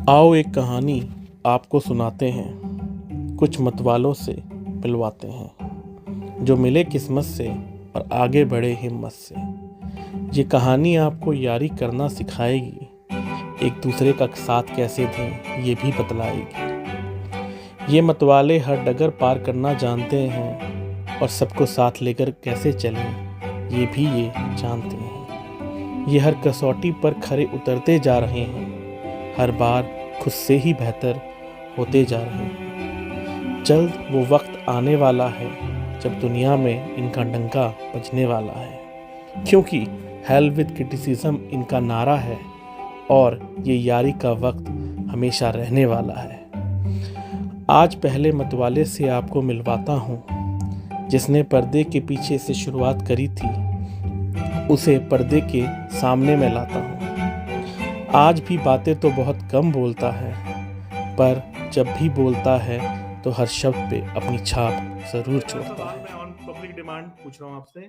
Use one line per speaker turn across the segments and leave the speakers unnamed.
आओ एक कहानी आपको सुनाते हैं, कुछ मतवालों से मिलवाते हैं, जो मिले किस्मत से और आगे बढ़े हिम्मत से। ये कहानी आपको यारी करना सिखाएगी, एक दूसरे का साथ कैसे दें ये भी बतलाएगी। ये मतवाले हर डगर पार करना जानते हैं और सबको साथ लेकर कैसे चलें ये भी ये जानते हैं। ये हर कसौटी पर खरे उतरते जा रहे हैं, हर बार खुद से ही बेहतर होते जा रहे हैं। जल्द वो वक्त आने वाला है जब दुनिया में इनका डंका बजने वाला है, क्योंकि हेल विद क्रिटिसिज्म इनका नारा है और ये यारी का वक्त हमेशा रहने वाला है। आज पहले मतवाले से आपको मिलवाता हूँ, जिसने पर्दे के पीछे से शुरुआत करी थी, उसे पर्दे के सामने मैं लाता हूँ। आज भी बातें तो बहुत कम बोलता है, पर जब भी बोलता है तो हर शब्द पे अपनी छाप जरूर छोड़ता है।
मैं ऑन पब्लिक डिमांड पूछ रहा हूँ आपसे।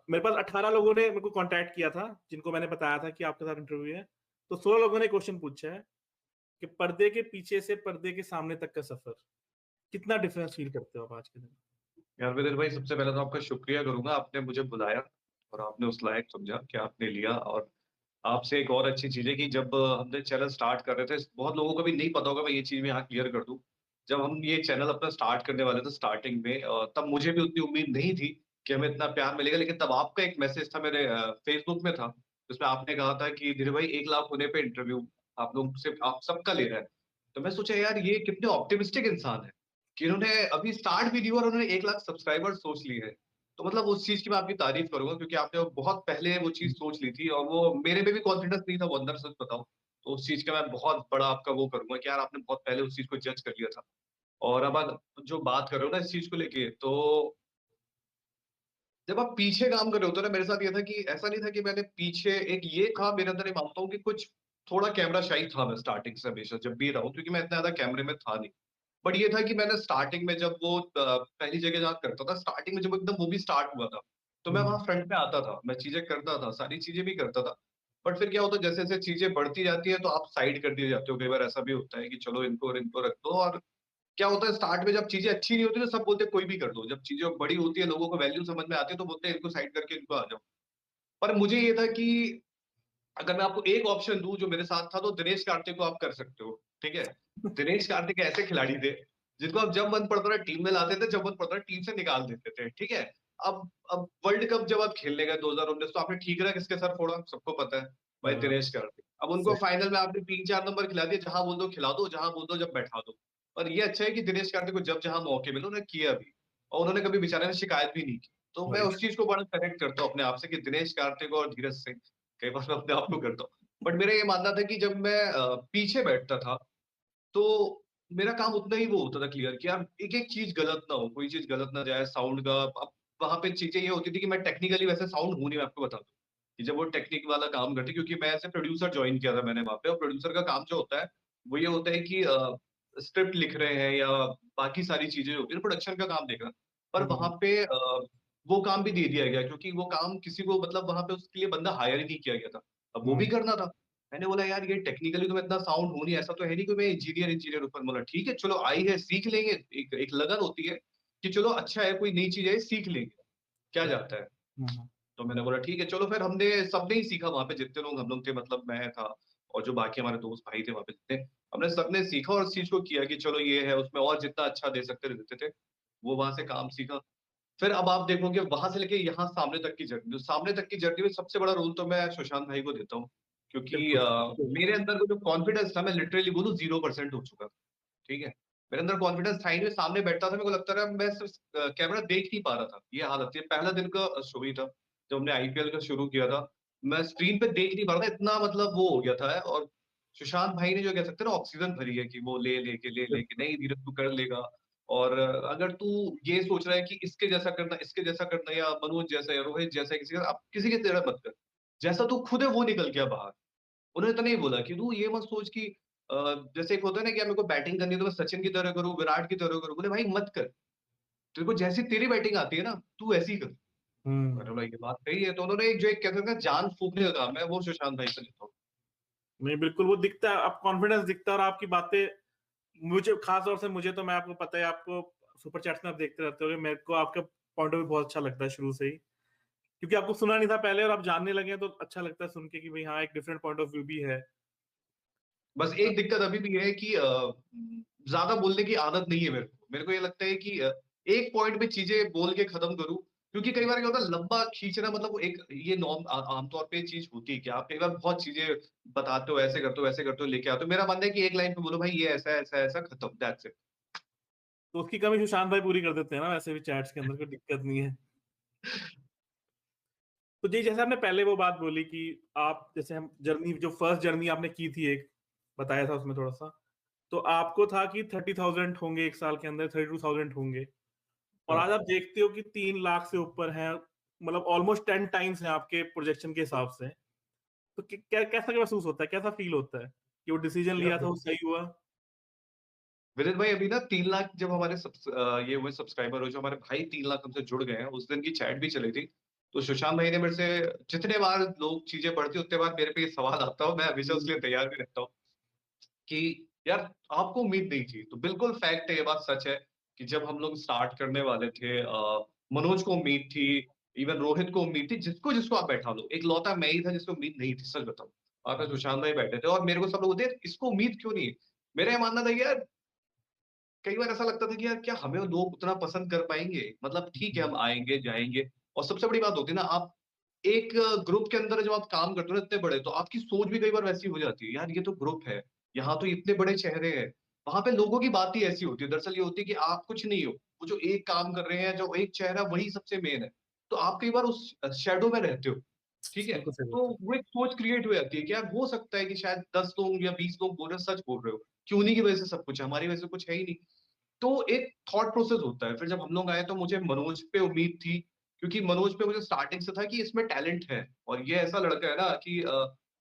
मेरे पास 18 लोगों ने मेरे को कांटेक्ट किया था, जिनको मैंने बताया था कि आपके साथ इंटरव्यू है। तो 16 लोगों ने क्वेश्चन पूछा है कि पर्दे के पीछे से पर्दे के सामने तक का सफर, कितना डिफरेंस फील करते हो आप आज के दिन?
यार विदिर भाई, सबसे पहले तो आपका शुक्रिया करूँगा, आपने मुझे बुलाया और आपने उस लायक समझा कि आपने लिया। और आपसे एक और अच्छी चीज़ है कि जब हमने चैनल स्टार्ट कर रहे थे, बहुत लोगों को भी नहीं पता होगा, मैं ये चीज़ भी यहाँ क्लियर कर दूँ। जब हम ये चैनल अपना स्टार्ट करने वाले थे स्टार्टिंग में, तब मुझे भी उतनी उम्मीद नहीं थी कि हमें इतना प्यार मिलेगा। लेकिन तब आपका एक मैसेज था मेरे फेसबुक में था, जिसमें आपने कहा था कि धीरू भाई 1 लाख होने पे इंटरव्यू आप लोग से आप सबका ले रहा है। तो मैं सोचा यार ये कितने ऑप्टिमिस्टिक इंसान है कि इन्होंने अभी स्टार्ट भी नहीं हुआ और उन्होंने 1 लाख सब्सक्राइबर सोच लिए हैं। तो मतलब उस चीज़ की मैं आपकी तारीफ़ करूँगा, क्योंकि आपने वो बहुत पहले वो चीज़ सोच ली थी और वो मेरे में भी कॉन्फिडेंस नहीं था, वो अंदर सच बताऊँ। तो उस चीज़ का मैं बहुत बड़ा आपका वो करूँगा कि यार आपने बहुत पहले उस चीज़ को जज कर लिया था। और अब आप जो बात कर रहे हो ना इस चीज़ को लेके, तो जब आप पीछे काम कर रहे होते हो ना, मेरे साथ ये था कि ऐसा नहीं था कि मैंने पीछे एक ये था मेरे अंदर, ये मानता हूँ कि कुछ थोड़ा कैमरा शाई था मैं स्टार्टिंग से हमेशा जब भी रहा हूँ, क्योंकि मैं इतना ज़्यादा कैमरे में था नहीं। बट ये था कि मैंने स्टार्टिंग में जब वो पहली जगह जहाँ करता था, स्टार्टिंग में जब एकदम वो भी स्टार्ट हुआ था, तो मैं वहाँ फ्रंट में आता था, मैं चीज़ें करता था, सारी चीज़ें भी करता था। बट फिर क्या होता है, जैसे-जैसे चीज़ें बढ़ती जाती है, तो आप साइड कर दिए जाते हो। कई बार ऐसा भी होता है कि चलो इनको और इनको रख दो। और क्या होता है, स्टार्ट में जब चीज़ें अच्छी नहीं होती तो सब बोलते हैं कोई भी कर दो। जब चीज़ें बड़ी होती है, लोगों को वैल्यू समझ में आती है, तो बोलते हैं इनको साइड करके इनको आ जाओ। पर मुझे ये था कि अगर मैं आपको एक ऑप्शन दूँ जो मेरे साथ था, तो दिनेश कार्तिक को आप कर सकते हो, ठीक है? दिनेश कार्तिक ऐसे खिलाड़ी थे, जिनको आप जब मन पड़ता था टीम में लाते थे, जब मन पड़ता था टीम से निकाल देते थे, ठीक है? अब वर्ल्ड कप जब आप खेलने गए 2019, तो आपने ठीकरा किसके सर फोड़ा? सबको पता है, भाई
हाँ,
दिनेश कार्तिक। अब उनको
सही।
फाइनल में आपने 3-4 नंबर खिला दिए, जहाँ बोल दो खिला दो, जहाँ बोल दो जब बैठा दो। और ये अच्छा है कि दिनेश कार्तिक को जब जहाँ मौके मिले उन्होंने किया भी, और उन्होंने कभी बेचारे ने शिकायत भी नहीं की। तो मैं
राइट।
उस चीज़ को बड़ा कनेक्ट करता हूँ अपने आप से कि दिनेश कार्तिक और धीरज सिंह, कई बार मैं अपने आप को करता हूँ। बट मेरा ये मानना था कि जब मैं पीछे बैठता था, तो मेरा काम उतना ही वो होता था क्लियर कि यार एक-एक चीज़ गलत ना हो, कोई चीज़ गलत ना जाए साउंड का। अब वहाँ पे चीज़ें ये होती थी कि मैं टेक्निकली वैसे साउंड हूँ नहीं, मैं आपको बता दूँ, कि जब वो टेक्निक वाला काम करते, क्योंकि मैं एज़ अ प्रोड्यूसर जॉइन किया था मैंने वहाँ पे। और प्रोड्यूसर का काम जो होता है, वो ये होता है कि स्क्रिप्ट लिख रहे हैं या बाकी सारी चीज़ें होती हैं, प्रोडक्शन का काम देखना। पर वहाँ पे वो काम भी दे दिया गया, क्योंकि वो काम किसी को मतलब वहाँ पे उसके लिए बंदा हायर ही नहीं किया गया था। अब वो भी करना था। मैंने बोला यार ये टेक्निकली तो मैं इतना साउंड हूँ नहीं, ऐसा तो है नहीं कि मैं इंजीनियर ऊपर। बोला ठीक है चलो, आई है सीख लेंगे। एक एक लगन होती है कि चलो अच्छा है, कोई नई चीज़ है सीख लेंगे, क्या जाता है। तो मैंने बोला ठीक है चलो, फिर हमने सबने ही सीखा वहाँ पे, जितने लोग हम लोग थे, मतलब मैं था और जो बाकी हमारे दोस्त भाई थे वहाँ पे जितने, हमने सबने सीखा और इस चीज़ को किया कि चलो ये है, उसमें और जितना अच्छा दे सकते थे देते थे। वो वहाँ से काम सीखा। फिर अब आप देखोगे वहाँ से लेके यहाँ सामने तक की जर्नी, जो सामने तक की जर्नी में सबसे बड़ा रोल तो मैं सुशांत भाई को देता हूँ। क्योंकि
बिल्कुल।
मेरे अंदर वो जो कॉन्फिडेंस था, मैं लिटरली बोलूँ 0% हो चुका था, ठीक है? मेरे अंदर कॉन्फिडेंस था ही नहीं, मैं सामने बैठता था, मेरे को लगता था मैं सिर्फ कैमरा देख नहीं पा रहा था, ये हालत थी। पहला दिन का शो ही था, जब हमने आईपीएल का शुरू किया था, मैं स्क्रीन पे देख नहीं पा रहा था, इतना मतलब वो हो गया था। और सुशांत भाई ने जो कह सकते हैं ना ऑक्सीजन भरी है कि वो ले लेके नहीं धीरज तू कर लेगा। और अगर तू ये सोच रहा है कि इसके जैसा करना या मनोज जैसा या रोहित जैसा किसी का, आप किसी की तरह मत कर। जैसा तू खुद है वो निकल के आ बाहर। उन्होंने इतना ही बोला कि तू ये मत सोच कि अ, जैसे एक होता है ना कि यार मेरे को बैटिंग करनी है तो मैं सचिन की तरह करूँ, विराट की तरह करूँ। बोले भाई मत कर। तेरे को जैसी तेरी बैटिंग आती है ना, तू वैसी ही कर। मैंने
हुँ।
बोला ये बात सही है। तो उन्होंने एक जो एक कहते हैं ना जान फूँकने का काम है, वो सुशांत भाई से लेता हूँ।
नहीं, बिल्कुल वो दिखता है, आप कॉन्फिडेंस दिखता है और आपकी बातें मुझे खास तौर से मुझे तो मैं आपको पता है आपको सुपर चैट्स में आप देखते रहते होगे, मेरे को आपका पॉइंट ऑफ व्यू बहुत अच्छा लगता है शुरू से ही, क्योंकि आपको सुना नहीं था पहले और आप जानने लगे हैं तो अच्छा लगता है सुन के कि भाई हाँ, एक डिफरेंट पॉइंट ऑफ व्यू भी है।
बस एक दिक्कत अभी भी है कि ज्यादा बोलने की आदत नहीं है मेरे को ये लगता है कि एक पॉइंट पे चीजें बोल के खत्म करूं, क्योंकि कई बार क्या होता है लंबा खींचना, मतलब वो एक ये नॉर्म आमतौर पे चीज होती है कि आप कई बार बहुत चीजें बताते हो, ऐसे करते हो वैसे करते हो, लेके आते हो। मेरा मानना है कि एक लाइन पे बोलो भाई ये ऐसा ऐसा ऐसा, खत्म, दैट्स इट।
तो उसकी कमी सुशांत भाई पूरी कर देते हैं ना, वैसे भी चैट्स के अंदर कोई दिक्कत नहीं है। तो जी जैसे आपने पहले वो बात बोली कि आप जैसे हम जर्नी जो फर्स्ट जर्नी आपने की थी, एक बताया था उसमें थोड़ा सा, तो आपको था कि 30,000 होंगे एक साल के अंदर, 32,000 होंगे, और आज आप देखते हो कि 3 लाख से ऊपर हैं, मतलब ऑलमोस्ट 10 टाइम्स हैं आपके प्रोजेक्शन के हिसाब से। तो कैसा महसूस होता है, कैसा फील होता है कि वो डिसीजन लिया था वो सही हुआ?
विदित भाई अभी ना 3 लाख जब हमारे ये हुए सब्सक्राइबर हो, जो हमारे भाई 3 लाख हमसे जुड़ गए हैं, उस दिन की चैट भी चली थी। तो सुशांत भाई ने मेरे से, जितने बार लोग चीजें बढ़ती उतने बार मेरे पे ये सवाल आता हो, मैं हमेशा उसके लिए तैयार भी रहता हूँ कि यार आपको उम्मीद नहीं थी। तो बिल्कुल फैक्ट है, ये बात सच है कि जब हम लोग स्टार्ट करने वाले थे, मनोज को उम्मीद थी, इवन रोहित को उम्मीद थी, जिसको जिसको आप बैठा लो, एक लौता मैं ही था जिसको उम्मीद नहीं थी, सच बताऊं। वहां पे सुशांत भाई बैठे थे और मेरे को सब लोग बोलते इसको उम्मीद क्यों नहीं है। मेरा ये मानना था कि यार कई बार ऐसा लगता था कि यार क्या हमें लोग उतना पसंद कर पाएंगे, मतलब ठीक है हम आएंगे जाएंगे। और सबसे बड़ी बात होती है ना, आप एक ग्रुप के अंदर जब आप काम करते हो ना इतने बड़े, तो आपकी सोच भी कई बार वैसी हो जाती है, यार ये तो ग्रुप है, यहाँ तो इतने बड़े चेहरे हैं। वहां पे लोगों की बात ही ऐसी होती है, दरअसल ये होती है कि आप कुछ नहीं हो, वो जो एक काम कर रहे हैं, जो एक चेहरा वही सबसे मेन है। तो आप कई बार उस शेडो में रहते हो, ठीक है।
बिल्कुल सही
तो
बात है।
वो एक सोच क्रिएट हो जाती है कि यार हो सकता है कि शायद 10 लोग या 20 लोग बोल रहे हैं, सच बोल रहे हो, क्यों नहीं की वजह से सब कुछ है, हमारी वजह से कुछ है ही नहीं। तो एक थॉट प्रोसेस होता है। फिर जब हम लोग आए तो मुझे मनोज पे उम्मीद थी, क्योंकि मनोज पे मुझे स्टार्टिंग से था कि इसमें टैलेंट है, और ये ऐसा लड़का है ना कि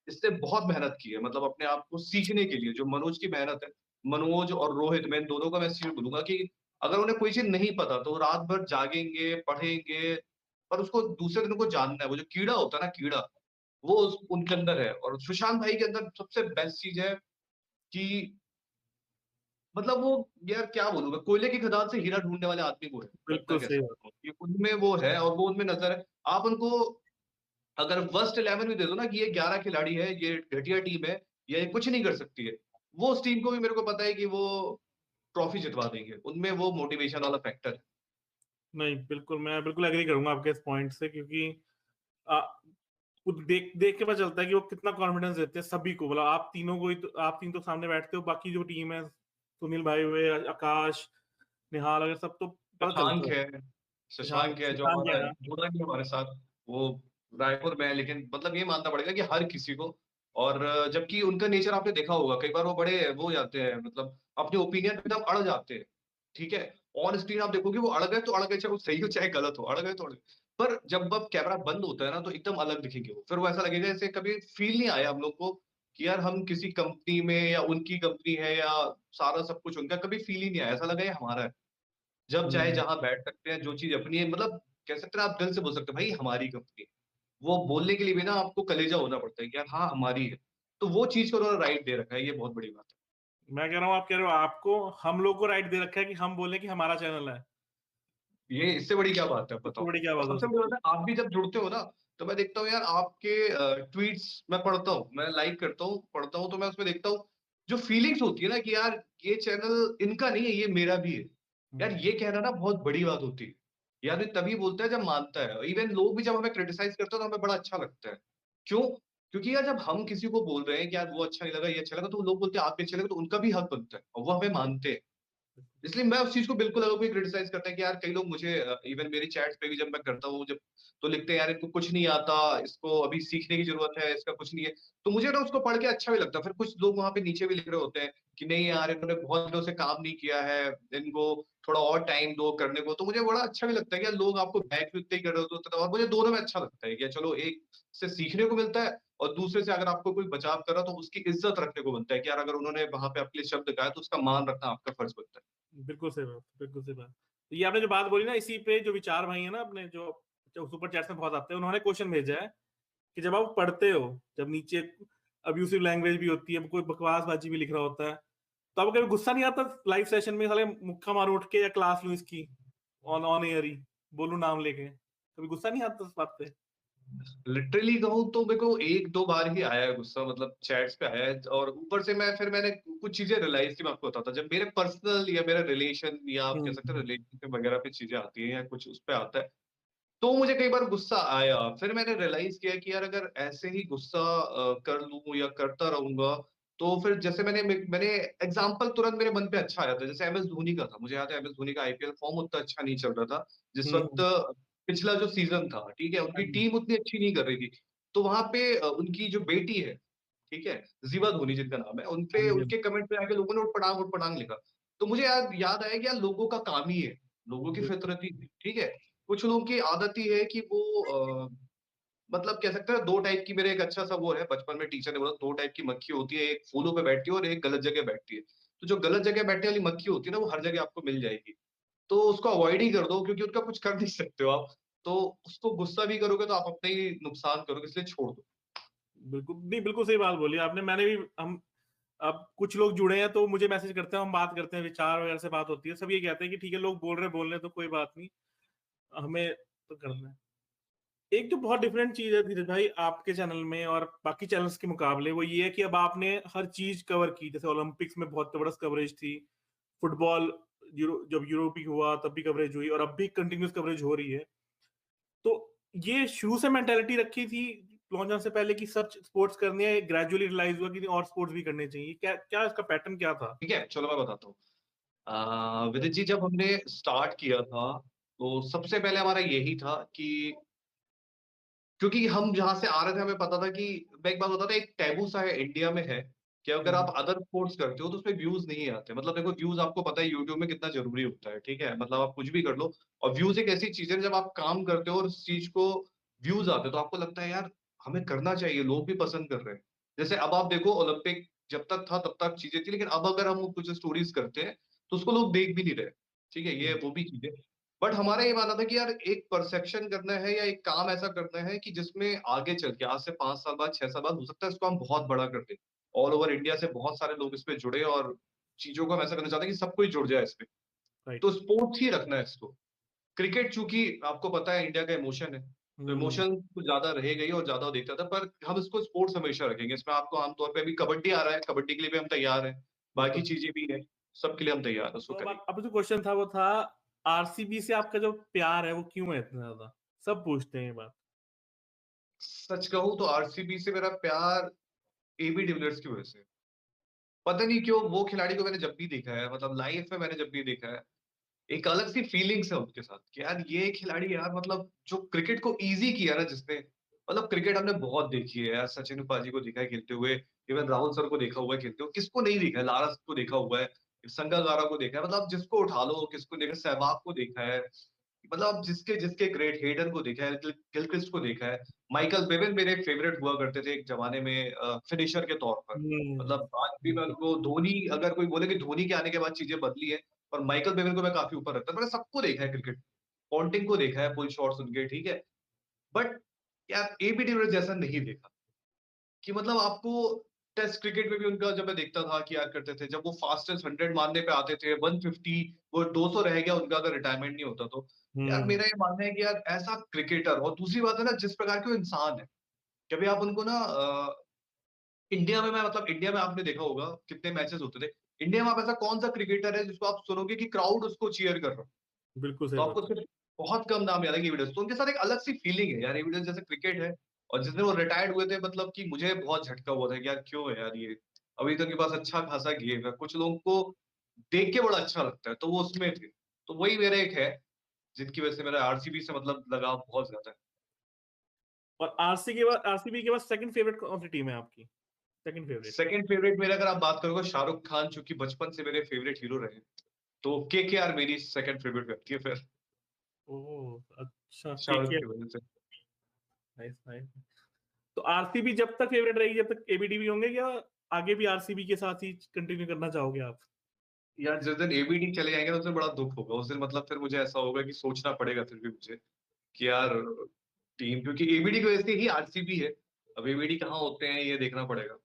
इसने बहुत मेहनत की है, मतलब अपने आप को सीखने के लिए जो मनोज की मेहनत है। मनोज और रोहित, मैं इन दोनों का मैं सीख बोलूंगा कि अगर उन्हें कोई चीज नहीं पता तो वो रात भर जागेंगे, पढ़ेंगे, पर उसको दूसरे दिन को जानना है। वो जो कीड़ा होता है ना, कीड़ा, वो उनके अंदर है। और सुशांत भाई के अंदर सबसे बेस्ट चीज है कि मतलब वो, यार क्या बोलूं मैं, कोयले की खदान से हीरा ढूंढने वाले आदमी को है, मैं इतना
बिल्कुल
कह
सही बात।
सकता हूँ कि उनमें वो है और वो उनमें नजर है। आप उनको अगर वर्स्ट 11 भी दे दो ना कि ये 11 खिलाड़ी है, ये घटिया टीम है, ये कुछ नहीं कर सकती है, वो उस टीम को भी मेरे को पता है कि वो ट्रॉफी जितवा देंगे। उनमें वो मोटिवेशन वाला फैक्टर है।
नहीं, बिल्कुल मैं बिल्कुल एग्री करूंगा आपके इस पॉइंट से, क्योंकि आ, खुद देख देख के पता चलता है कि वो कितना कॉन्फिडेंस देते हैं सभी को, मतलब आप तीनों को ही तो, आप तीन तो सामने बैठते हो, बाकी जो टीम है, सुनील भाई हुए, आकाश, निहाल वगैरह, सब तो पता चलता
शशांक
है।
है,
शशांक
शशांक है जो
शशांक है
हमारा
ना।
जुड़ा नहीं हमारे साथ, वो रायपुर में है, लेकिन मतलब ये मानना पड़ेगा कि हर किसी को। और जबकि उनका नेचर आपने देखा होगा, कई बार वो बड़े वो हो जाते हैं, मतलब अपने ओपिनियन पे एकदम अड़ जाते हैं, ठीक है। ऑन स्क्रीन आप देखोगे वो अड़ गए तो अड़ गए, चाहे वो सही हो चाहे गलत हो, अड़ गए तो अड़ गए। पर जब अब कैमरा बंद होता है ना तो एकदम अलग दिखेंगे वो, फिर वो ऐसा लगेगा जैसे कभी फील नहीं आया हम लोग को कि यार हम किसी कंपनी में या उनकी कंपनी है, या सारा सब कुछ उनका, कभी फील ही नहीं आया, ऐसा लगा ये हमारा है। जब चाहे
हम्म,
जहां बैठ सकते हैं, जो चीज अपनी है, मतलब कह सकते हैं आप दिल से बोल सकते हैं भाई हमारी कंपनी। वो बोलने के लिए भी ना आपको कलेजा होना पड़ता है कि यार हाँ हमारी है। तो वो चीज को उन्होंने राइट दे रखा है, ये बहुत बड़ी बात है।
मैं कह रहा हूँ, आप कह रहे हो आपको हम लोग को राइट दे रखा है कि हम बोले कि हमारा चैनल है।
ये इससे बड़ी क्या बात है, आप
इससे
बताओ।
बड़ी क्या
और
बात हो
सबसे बड़ी
सकती
बात है, आप भी जब जुड़ते हो ना, तो मैं देखता हूँ यार आपके ट्वीट्स मैं पढ़ता हूँ, मैं लाइक करता हूँ, पढ़ता हूँ, तो मैं उसमें देखता हूँ जो फीलिंग्स होती है ना कि यार ये चैनल इनका नहीं है, ये मेरा भी है। यार
है?
ये कहना ना बहुत बड़ी बात होती है। यार ये तभी बोलता है जब मानता है। इवन लोग भी जब हमें क्रिटिसाइज करते हैं तो हमें बड़ा अच्छा लगता है। क्यों? क्योंकि यार जब हम किसी को बोल रहे हैं कि यार वो अच्छा नहीं लगा, ये अच्छा लगा, तो लोग बोलते हैं आप भी अच्छे लगे, तो उनका भी हक बनता है और वो हमें मानते हैं। इसलिए मैं उस चीज को बिल्कुल, अगर कोई क्रिटिसाइज करता है कि यार कई लोग मुझे, इवन मेरी चैट्स पे भी जब मैं करता हूँ, जब तो लिखते हैं यार इनको कुछ नहीं आता, इसको अभी सीखने की जरूरत है, इसका कुछ नहीं है, तो मुझे ना उसको पढ़ के अच्छा भी लगता है। फिर कुछ लोग वहां पे नीचे भी लिख रहे होते हैं कि नहीं यार इन्होंने बहुत दिनों से काम नहीं किया है, इनको थोड़ा और टाइम दो करने को। तो मुझे बड़ा अच्छा भी लगता है कि यार लोग आपको बैक भी उतने ही कर रहे होते हैं, और मुझे दोनों में अच्छा लगता है कि यार चलो एक से सीखने को मिलता है, और दूसरे से अगर आपको कोई बचाव कर रहा तो उसकी इज्जत रखने को बनता है कि यार अगर उन्होंने वहां पे आपके लिए शब्द कहा है तो उसका मान रखना आपका फर्ज बनता है।
बिल्कुल सही बात, बिल्कुल सही बात। तो ये आपने जो बात बोली ना, इसी पे जो विचार भाई है ना अपने, जो सुपर चैट्स में बहुत आते हैं, उन्होंने क्वेश्चन भेजा है कि जब आप पढ़ते हो, जब नीचे अब्यूसिव लैंग्वेज भी होती है, कोई बकवासबाजी भी लिख रहा होता है। तो आपको कभी गुस्सा नहीं आता लाइव सेशन में, साले मुक्का मारूं उठ के या क्लास लूं इसकी ऑन ऑन एयर ही, बोलूं नाम लेके, कभी गुस्सा नहीं आता इस बात पे?
लिटरली कहूँ तो मेरे को 1-2 बार ही आया है गुस्सा, मतलब चैट्स पे आया है, और ऊपर से मैंने कुछ चीज़ें रियलाइज़ की, मैं आपको बताता हूँ। जब मेरे पर्सनल या मेरे रिलेशन या आप कह सकते हैं
हुँ,
रिलेशनशिप वगैरह पे चीज़ें आती हैं या कुछ उस पे आता है, तो मुझे कई बार गुस्सा आया। फिर मैंने रियलाइज़ किया कि यार अगर ऐसे ही गुस्सा कर लूँ या करता रहूँगा, तो फिर जैसे मैंने एग्ज़ाम्पल तुरंत मेरे मन पे अच्छा आया था। जैसे एमएस धोनी का था। मुझे याद है एमएस धोनी का आईपीएल फॉर्म उतना अच्छा नहीं चल रहा था। जिस वक़्त
हुँ,
पिछला जो सीज़न था, ठीक है?
हाँ
उनकी
जी,
टीम उतनी अच्छी नहीं कर रही थी। तो वहाँ पे उनकी जो बेटी है, ठीक है? ज़ीवा धोनी जिनका नाम है,
हाँ
उनपे
जी, हाँ जी,
उनके कमेंट पे आके लोगों ने ऊट-पटांग लिखा। तो मुझे याद आया कि यार लोगों का काम ही है, लोगों की
बिल्कुल,
फितरत ही है, ठीक है? कुछ लोगों की आदत ही है कि वो मतलब कह सकते हैं 2 टाइप की, मेरा एक अच्छा-सा वो है, बचपन में टीचर ने बोला 2 टाइप की मक्खी होती है, एक फूलों पे बैठती है और एक गलत जगह बैठती है। तो जो गलत जगह बैठने वाली मक्खी होती है ना, वो हर जगह आपको मिल जाएगी। तो उसको अवॉइड ही कर दो, क्योंकि उनका कुछ कर नहीं सकते हो आप। तो उसको गुस्सा भी करोगे तो आप अपना ही नुकसान करोगे, इसलिए छोड़ दो।
बिल्कुल, नहीं बिल्कुल सही बात बोली आपने। मैंने भी हम अब कुछ लोग जुड़े हैं तो मुझे मैसेज करते हैं, हम बात करते हैं, विचार वगैरह से बात होती है। सब ये कहते हैं कि ठीक है, लोग बोल रहे हैं तो कोई बात नहीं, हमें तो करना है। एक जो बहुत डिफरेंट चीज़ है धीरज भाई आपके चैनल में और बाकी चैनल्स के मुकाबले, वो ये है कि अब आपने हर चीज़ कवर की। जैसे ओलंपिक्स में बहुत ज़बरदस्त कवरेज थी, फुटबॉल जब यूरोपी हुआ तब भी कवरेज हुई और अब भी कंटिन्यूअस कवरेज हो रही है। तो ये शुरू से मेंटालिटी रखी थी लॉन्च होने से पहले कि सब स्पोर्ट्स करनी है, ग्रेजुअली रियलाइज़ हुआ कि और स्पोर्ट्स भी करने चाहिए? क्या क्या इसका पैटर्न क्या था?
ठीक है? चलो मैं बताता हूँ। विदित जी, जब हमने स्टार्ट किया था, तो सबसे पहले हमारा यही था कि क्योंकि हम जहाँ से आ रहे थे हमें पता था कि मैं एक बात बताता हूँ, एक टैबू सा है इंडिया में है कि अगर
हुँ,
आप अदर स्पोर्ट्स करते हो तो उसमें व्यूज नहीं आते। मतलब देखो, व्यूज आपको पता है यूट्यूब में कितना जरूरी होता है, ठीक है? मतलब आप कुछ भी कर लो, और व्यूज एक ऐसी चीज है, जब आप काम करते हो और उस चीज को व्यूज आते हैं तो आपको लगता है यार हमें करना चाहिए, लोग भी पसंद कर रहे हैं। जैसे अब आप देखो, ओलंपिक जब तक था तब तक चीजें थी, लेकिन अब अगर हम कुछ स्टोरीज करते हैं तो उसको लोग देख भी नहीं रहे, ठीक है? ये
हुँ,
वो भी चीज है। बट हमारा ये मानना था कि यार एक परसेप्शन करना है या एक काम ऐसा करना है कि जिसमें आगे चल के आज से 5 साल बाद, 6 साल बाद हो सकता है इसको हम बहुत बड़ा कर दें। ऑल ओवर इंडिया से बहुत सारे लोग इस पे जुड़े, और चीज़ों को हम ऐसा करना चाहते हैं कि सब कोई जुड़ जाए इस पे।
राइट।
तो स्पोर्ट्स ही रखना है इसको। क्रिकेट चूँकि आपको पता है इंडिया का इमोशन है, तो
हुँ,
इमोशन कुछ ज़्यादा रहेगा ही और ज़्यादा वो देखता था, पर हम इसको स्पोर्ट्स हमेशा रखेंगे। इसमें आपको आम तौर पे अभी कबड्डी आ रहा है, कबड्डी के लिए भी हम तैयार हैं। बाकी
बिल्कुल।
चीज़ें भी हैं, सबके लिए हम तैयार हैं, उसको
तो अब
करेंगे।
अब जो क्वेश्चन था वो था आरसीबी से आपका जो प्यार है वो क्यों है इतना ज़्यादा? सब पूछते हैं ये बात।
सच कहूँ तो आरसीबी से मेरा प्यार एबी डिविलियर्स की वजह से। पता नहीं क्यों, वो खिलाड़ी को मैंने जब भी देखा है, मतलब लाइफ में मैंने जब भी देखा है, एक अलग सी फीलिंग्स है उनके साथ कि यार ये खिलाड़ी यार, मतलब जो क्रिकेट को इजी किया ना जिसने, मतलब क्रिकेट हमने बहुत देखी है यार, सचिन पाजी को देखा है खेलते हुए, इवन राहुल सर को देखा हुआ है खेलते हुए, किसको नहीं देखा है, लारा को देखा हुआ है, संगाकारा को देखा है, मतलब जिसको उठा लो, किसको देखा, सहवाग को देखा है, मतलब जिसके जिसके ग्रेट, हेडन को देखा है, गिलक्रिस्ट को देखा है, माइकल बेवन मेरे फेवरेट हुआ करते थे एक जमाने में फिनिशर के तौर पर।
हुँ,
मतलब आज भी मैं
बिल्कुल।
उनको, धोनी अगर कोई बोले कि धोनी के आने के बाद चीजें बदली है, और माइकल बेवन को मैं काफ़ी ऊपर रखता हूँ। मैंने सबको देखा है क्रिकेट, पॉन्टिंग को देखा है, पुल शॉट्स उनके, ठीक है? बट यार एबी डिविलियर्स जैसा नहीं देखा, कि मतलब आपको टेस्ट क्रिकेट में भी उनका जब मैं देखता था कि यार करते थे, जब वो फास्टेस्ट 100 मारने पे आते थे, 150, वो 200 रह गया उनका अगर रिटायरमेंट नहीं होता तो। यार
हुँ,
मेरा ये मानना है कि यार ऐसा क्रिकेटर, और दूसरी बात है ना, जिस प्रकार के वो इंसान है, कभी आप उनको ना इंडिया में, मैं मतलब इंडिया में आपने देखा होगा कितने मैचेस होते थे, इंडिया में आप ऐसा कौन सा क्रिकेटर है जिसको आप सुनोगे कि क्राउड उसको चीयर कर रहा है?
बिल्कुल सही
तो
बात
आपको
है।
सिर्फ बहुत कम नाम याद है एविडेंस, तो उनके साथ एक अलग सी फीलिंग है यार, एविडेंस जैसे क्रिकेट है। और जिस दिन वो रिटायर्ड हुए थे, मतलब कि मुझे बहुत झटका हुआ था कि यार क्यों है यार ये, अभी तो उनके पास अच्छा खासा गेम है, कुछ लोगों को देख के बड़ा अच्छा लगता है, तो वो उसमें थे। तो वही मेरा एक है जिनकी वजह से मेरा आरसीबी से मतलब लगाव बहुत ज्यादा है।
और आरसीबी के बाद सेकंड फेवरेट कौन-सी टीम है आपकी? Second favourite?
सेकंड फेवरेट मेरा, अगर आप बात करोगे, शाहरुख खान चूंकि बचपन से मेरे फेवरेट हीरो रहे, तो केकेआर मेरी सेकंड फेवरेट व्यक्ति है फिर,
ओह! अच्छा,
शाहरुख
केकेआर,
की वजह से।
Nice, nice. तो आरसीबी जब तक फेवरेट रहेगी जब तक एबीडी होंगे, या आगे भी आरसीबी के साथ ही कंटिन्यू करना चाहोगे आप?
यार जिस दिन एबीडी चले जाएंगे ना, उस दिन बड़ा दुख होगा, उस दिन मतलब फिर मुझे ऐसा होगा कि सोचना पड़ेगा फिर भी मुझे कि यार टीम, क्योंकि एबीडी की वजह से ही आरसीबी है। अब एबीडी कहाँ होते हैं ये देखना पड़ेगा।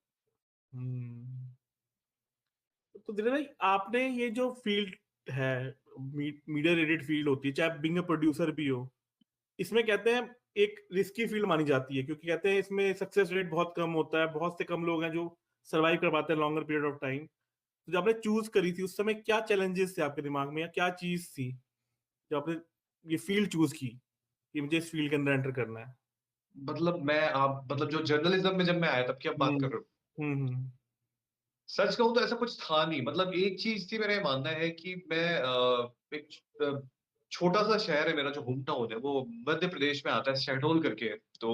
तो धीरज भाई, आपने ये जो फील्ड है, मीडिया रिलेटेड फील्ड होती है, चाहे आप बिंग प्रोड्यूसर भी हो, इसमें कहते हैं एक रिस्की फील्ड मानी जाती है, क्योंकि कहते हैं इसमें सक्सेस रेट बहुत कम होता है, बहुत से कम लोग हैं जो सर्वाइव कर पाते हैं लॉन्गर पीरियड ऑफ टाइम। तो जब आपने चूज करी थी, उस समय क्या चैलेंजेस थे आपके दिमाग में, या क्या चीज थी जो आपने ये फील्ड चूज की कि मुझे इस फील्ड के अंदर एंटर करना है?
मतलब मतलब जो जर्नलिज्म में जब मैं आया तब की आप बात कर रहे हो?
हम्म।
सच कहूँ तो ऐसा कुछ था नहीं। मतलब एक चीज थी, मेरा ये मानना है कि मैं एक छोटा सा शहर है मेरा, जो होम टाउन है, वो मध्य प्रदेश में आता है, शहडोल करके है। तो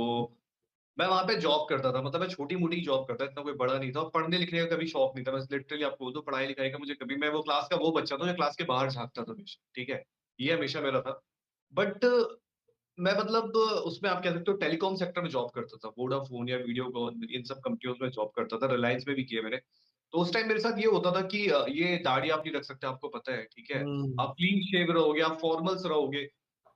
मैं वहां पे जॉब करता था। मतलब मैं छोटी मोटी जॉब करता था, इतना कोई बड़ा नहीं था। और पढ़ने लिखने का कभी शौक नहीं था। मैं लिटरली आपको बोल दूं, पढ़ाई लिखाई का मुझे कभी, मैं वो क्लास का वो बच्चा था जो क्लास के बाहर झांकता था हमेशा, ठीक है, ये हमेशा मेरा था। बट मैं मतलब उसमें आप कह सकते हो टेलीकॉम सेक्टर में जॉब करता था, वोडाफोन या वीडियोकॉन, इन सब कंपनियों में जॉब करता था। रिलायंस में भी किया मैंने। तो उस टाइम मेरे साथ ये होता था कि ये दाढ़ी आप नहीं रख सकते, आपको पता है, ठीक है,
हम्म।
आप क्लीन शेव रहोगे, आप फॉर्मल्स रहोगे।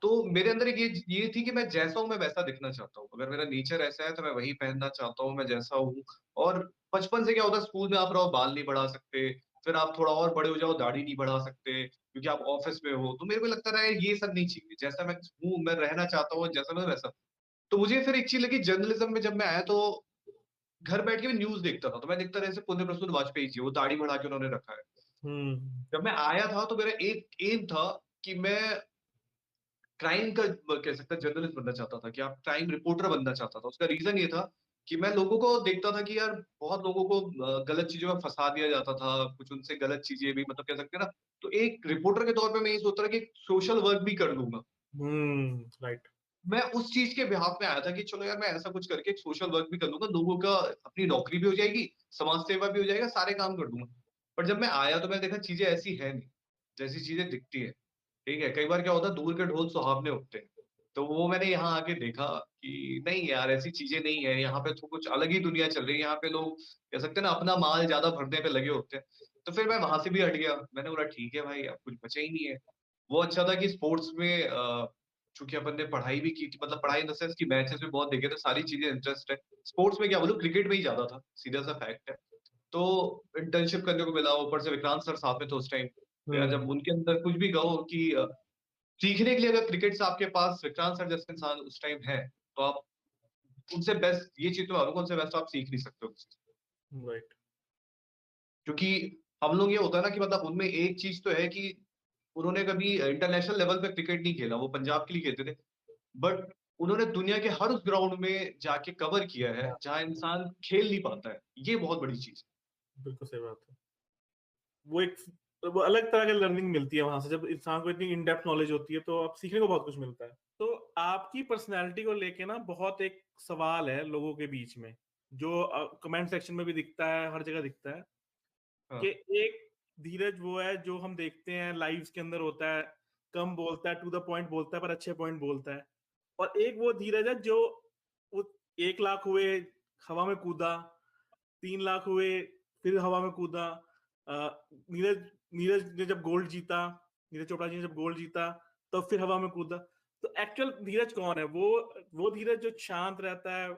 तो मेरे अंदर एक ये थी कि मैं जैसा हूँ मैं वैसा दिखना चाहता हूँ। अगर मेरा नेचर ऐसा है तो मैं वही पहनना चाहता हूँ, मैं जैसा हूँ। और बचपन से क्या होता है, स्कूल में आप रहो, बाल नहीं बढ़ा सकते, फिर आप थोड़ा और बड़े हो जाओ, दाढ़ी नहीं बढ़ा सकते क्योंकि आप ऑफिस में हो। तो मेरे को लगता रहा है ये सब नहीं चाहिए, जैसा मैं हूँ, मैं रहना चाहता हूँ जैसा मैं वैसा। तो मुझे फिर एक चीज लगी जर्नलिज्म में, जब मैं आया तो घर बैठ के मैं न्यूज देखता था। तो मैं देखता रहा, जैसे पुण्य प्रसून वाजपेयी जी, वो दाढ़ी बढ़ा के उन्होंने रखा है।
हम्म।
जब मैं आया था तो मेरा एक एम था कि मैं क्राइम का कह सकता जर्नलिस्ट बनना चाहता था, कि आप क्राइम रिपोर्टर बनना चाहता था। उसका रीजन ये था कि मैं लोगों को देखता था कि यार बहुत लोगों को गलत चीजों में फंसा दिया जाता था, कुछ उनसे गलत चीजें भी, मतलब कह सकते हैं ना। तो एक रिपोर्टर के तौर पे मैं ये सोचता था कि सोशल वर्क भी कर लूंगा।
राइट।
मैं उस चीज के बिहाफ में आया था कि चलो यार, मैं ऐसा कुछ करके एक सोशल वर्क भी कर लूंगा, लोगों का अपनी नौकरी भी हो जाएगी, समाज सेवा भी हो जाएगा, सारे काम कर दूंगा। पर जब मैं आया तो मैं देखा चीजें ऐसी है नहीं जैसी चीजें दिखती है, ठीक है। कई बार क्या होता है, दूर के ढोल सुहावने उठते हैं। तो वो मैंने यहाँ आके देखा कि नहीं यार, ऐसी चीजें नहीं है। यहाँ पे तो कुछ अलग ही दुनिया चल रही है। यहाँ पे लोग कह सकते हैं ना, अपना माल ज्यादा भरने पे लगे होते हैं। तो फिर मैं वहां से भी हट गया। मैंने बोला ठीक है भाई, अब कुछ बचा ही नहीं है। वो अच्छा था कि स्पोर्ट्स में चूंकि अपन ने पढ़ाई भी की थी, मतलब पढ़ाई इन द सेंस की मैचेस भी बहुत देखे थे, सारी चीजें इंटरेस्ट है। स्पोर्ट्स में क्या बोलूं, क्रिकेट में ही ज्यादा था, सीधा सा फैक्ट है। तो इंटर्नशिप करने को मिला, ऊपर से विक्रांत सर साथ में थे उस टाइम। तो यार जब
हम्म।
उनके अंदर कुछ भी कहो कि सीखने के लिए, अगर क्रिकेट से आपके पास विक्रांत सर जैसे इंसान उस टाइम है, तो आप उनसे बेस्ट, ये चीज तो मानूंगा, उनसे बेस्ट आप सीख नहीं सकते हो।
राइट।
क्योंकि हम लोग, ये होता है ना कि मतलब उनमें एक चीज तो है कि उन्होंने कभी इंटरनेशनल लेवल पे क्रिकेट नहीं खेला, वो पंजाब के लिए खेलते थे। बट उन्होंने दुनिया के हर उस ग्राउंड में जाके कवर किया है जहां इंसान खेल नहीं पाता है। ये बहुत बड़ी चीज
बिल्कुल सही बात है। वो एक वो अलग तरह की लर्निंग मिलती है वहां से, जब इंसान को इतनी इन डेप्थ नॉलेज होती है तो आप सीखने को बहुत कुछ मिलता है। तो आपकी पर्सनैलिटी को लेके ना बहुत एक सवाल है लोगों के बीच में, जो कमेंट सेक्शन में भी दिखता है, हर जगह दिखता है,
है।
कि एक धीरज वो है जो हम देखते हैं लाइव्स के अंदर होता है, कम बोलता है, टू द पॉइंट बोलता है, पर अच्छे पॉइंट बोलता है। और एक वो धीरज है जो वो 1 लाख हुए, हवा में कूदा, 3 लाख हुए, फिर हवा में कूदा। नीरज नीरज ने जब गोल्ड जीता, नीरज चोपड़ा जी ने जब गोल्ड जीता, तो फिर हवा में कूदा। तो एक्चुअल धीरज कौन है? वो धीरज जो शांत रहता है,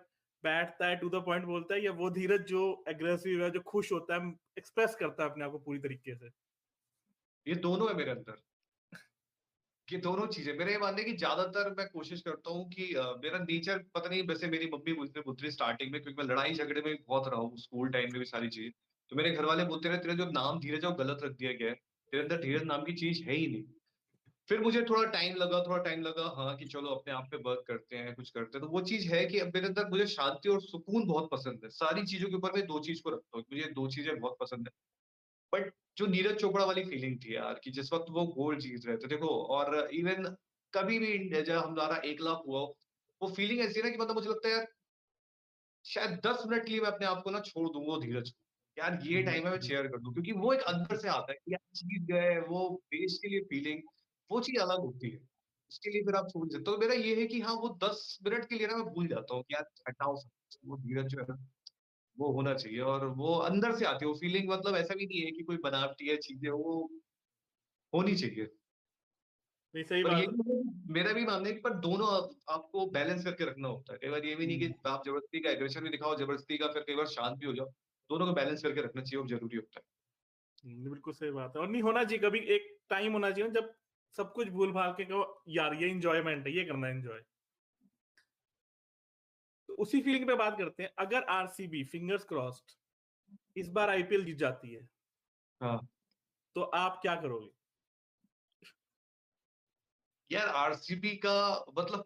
बैठता है, टू द पॉइंट बोलता है, या वो धीरज जो एग्रेसिव है, जो खुश होता है, एक्सप्रेस करता है अपने आप को पूरी तरीके से?
ये दोनों है मेरे अंदर। ये दोनों चीजें मेरे, ये मानने की ज्यादातर मैं कोशिश करता हूँ कि मेरा नेचर पता नहीं, वैसे मेरी मम्मी मुझसे बोलती रही स्टार्टिंग में, क्योंकि मैं लड़ाई झगड़े में भी बहुत रहा हूँ स्कूल टाइम में भी, सारी चीजें। तो मेरे घर वाले बोलते रहे, तेरा जो नाम धीरज है वो गलत रख दिया गया है, तेरे अंदर धीरज नाम की चीज है ही नहीं। फिर मुझे थोड़ा टाइम लगा, हाँ, कि चलो अपने आप पे वर्क करते हैं, कुछ करते हैं। तो वो चीज है कि अब मेरे अंदर मुझे शांति और सुकून बहुत पसंद है। सारी चीजों के ऊपर मैं दो चीज को रखता हूँ, मुझे दो चीजें बहुत पसंद है। बट जो नीरज चोपड़ा वाली फीलिंग थी यार, कि जिस वक्त वो गोल्ड जीत रहे थे, देखो, और इवन कभी भी जब हमारा 1 लाख हुआ हो, वो फीलिंग ऐसी है ना कि मतलब मुझे लगता है यार, शायद 10 मिनट के लिए मैं अपने आप को ना छोड़ दूं वो धीरज को, यार ये टाइम है, मैं शेयर कर दूं, क्योंकि वो एक अंदर से आता है कि यार जीत गए, वो देश के लिए फीलिंग, वो चीज अलग होती है। उसके लिए फिर आप छोड़ सकते हो। तो मेरा ये है कि हाँ, वो 10 मिनट के लिए ना मैं भूल जाता हूँ कि यार हटाओ सब, वो धीरज जो है ना, वो होना चाहिए। और वो अंदर से आती है वो फीलिंग। मतलब ऐसा भी नहीं है कि कोई बनावटी है चीजें, वो होनी चाहिए।
नहीं, सही
पर ये
बात है।
भी मेरा भी मानना है कि पर दोनों आपको बैलेंस करके रखना होता है। कई बार ये भी नहीं कि आप जबरदस्ती का एग्रेशन भी दिखाओ, जबरदस्ती का फिर कई बार शांत भी हो जाओ। दोनों को बैलेंस करके रखना चाहिए, वो जरूरी होता है।
बिल्कुल सही बात है। और नहीं होना चाहिए, कभी एक टाइम होना चाहिए ना जब सब कुछ भूल भाल के कहो यार ये एंजॉयमेंट है, ये करना है एंजॉय। तो उसी फीलिंग पे बात करते हैं। अगर आरसीबी फिंगर्स क्रॉस्ड इस बार आईपीएल जीत जाती है
हाँ
तो आप क्या करोगे?
यार, आरसीबी का मतलब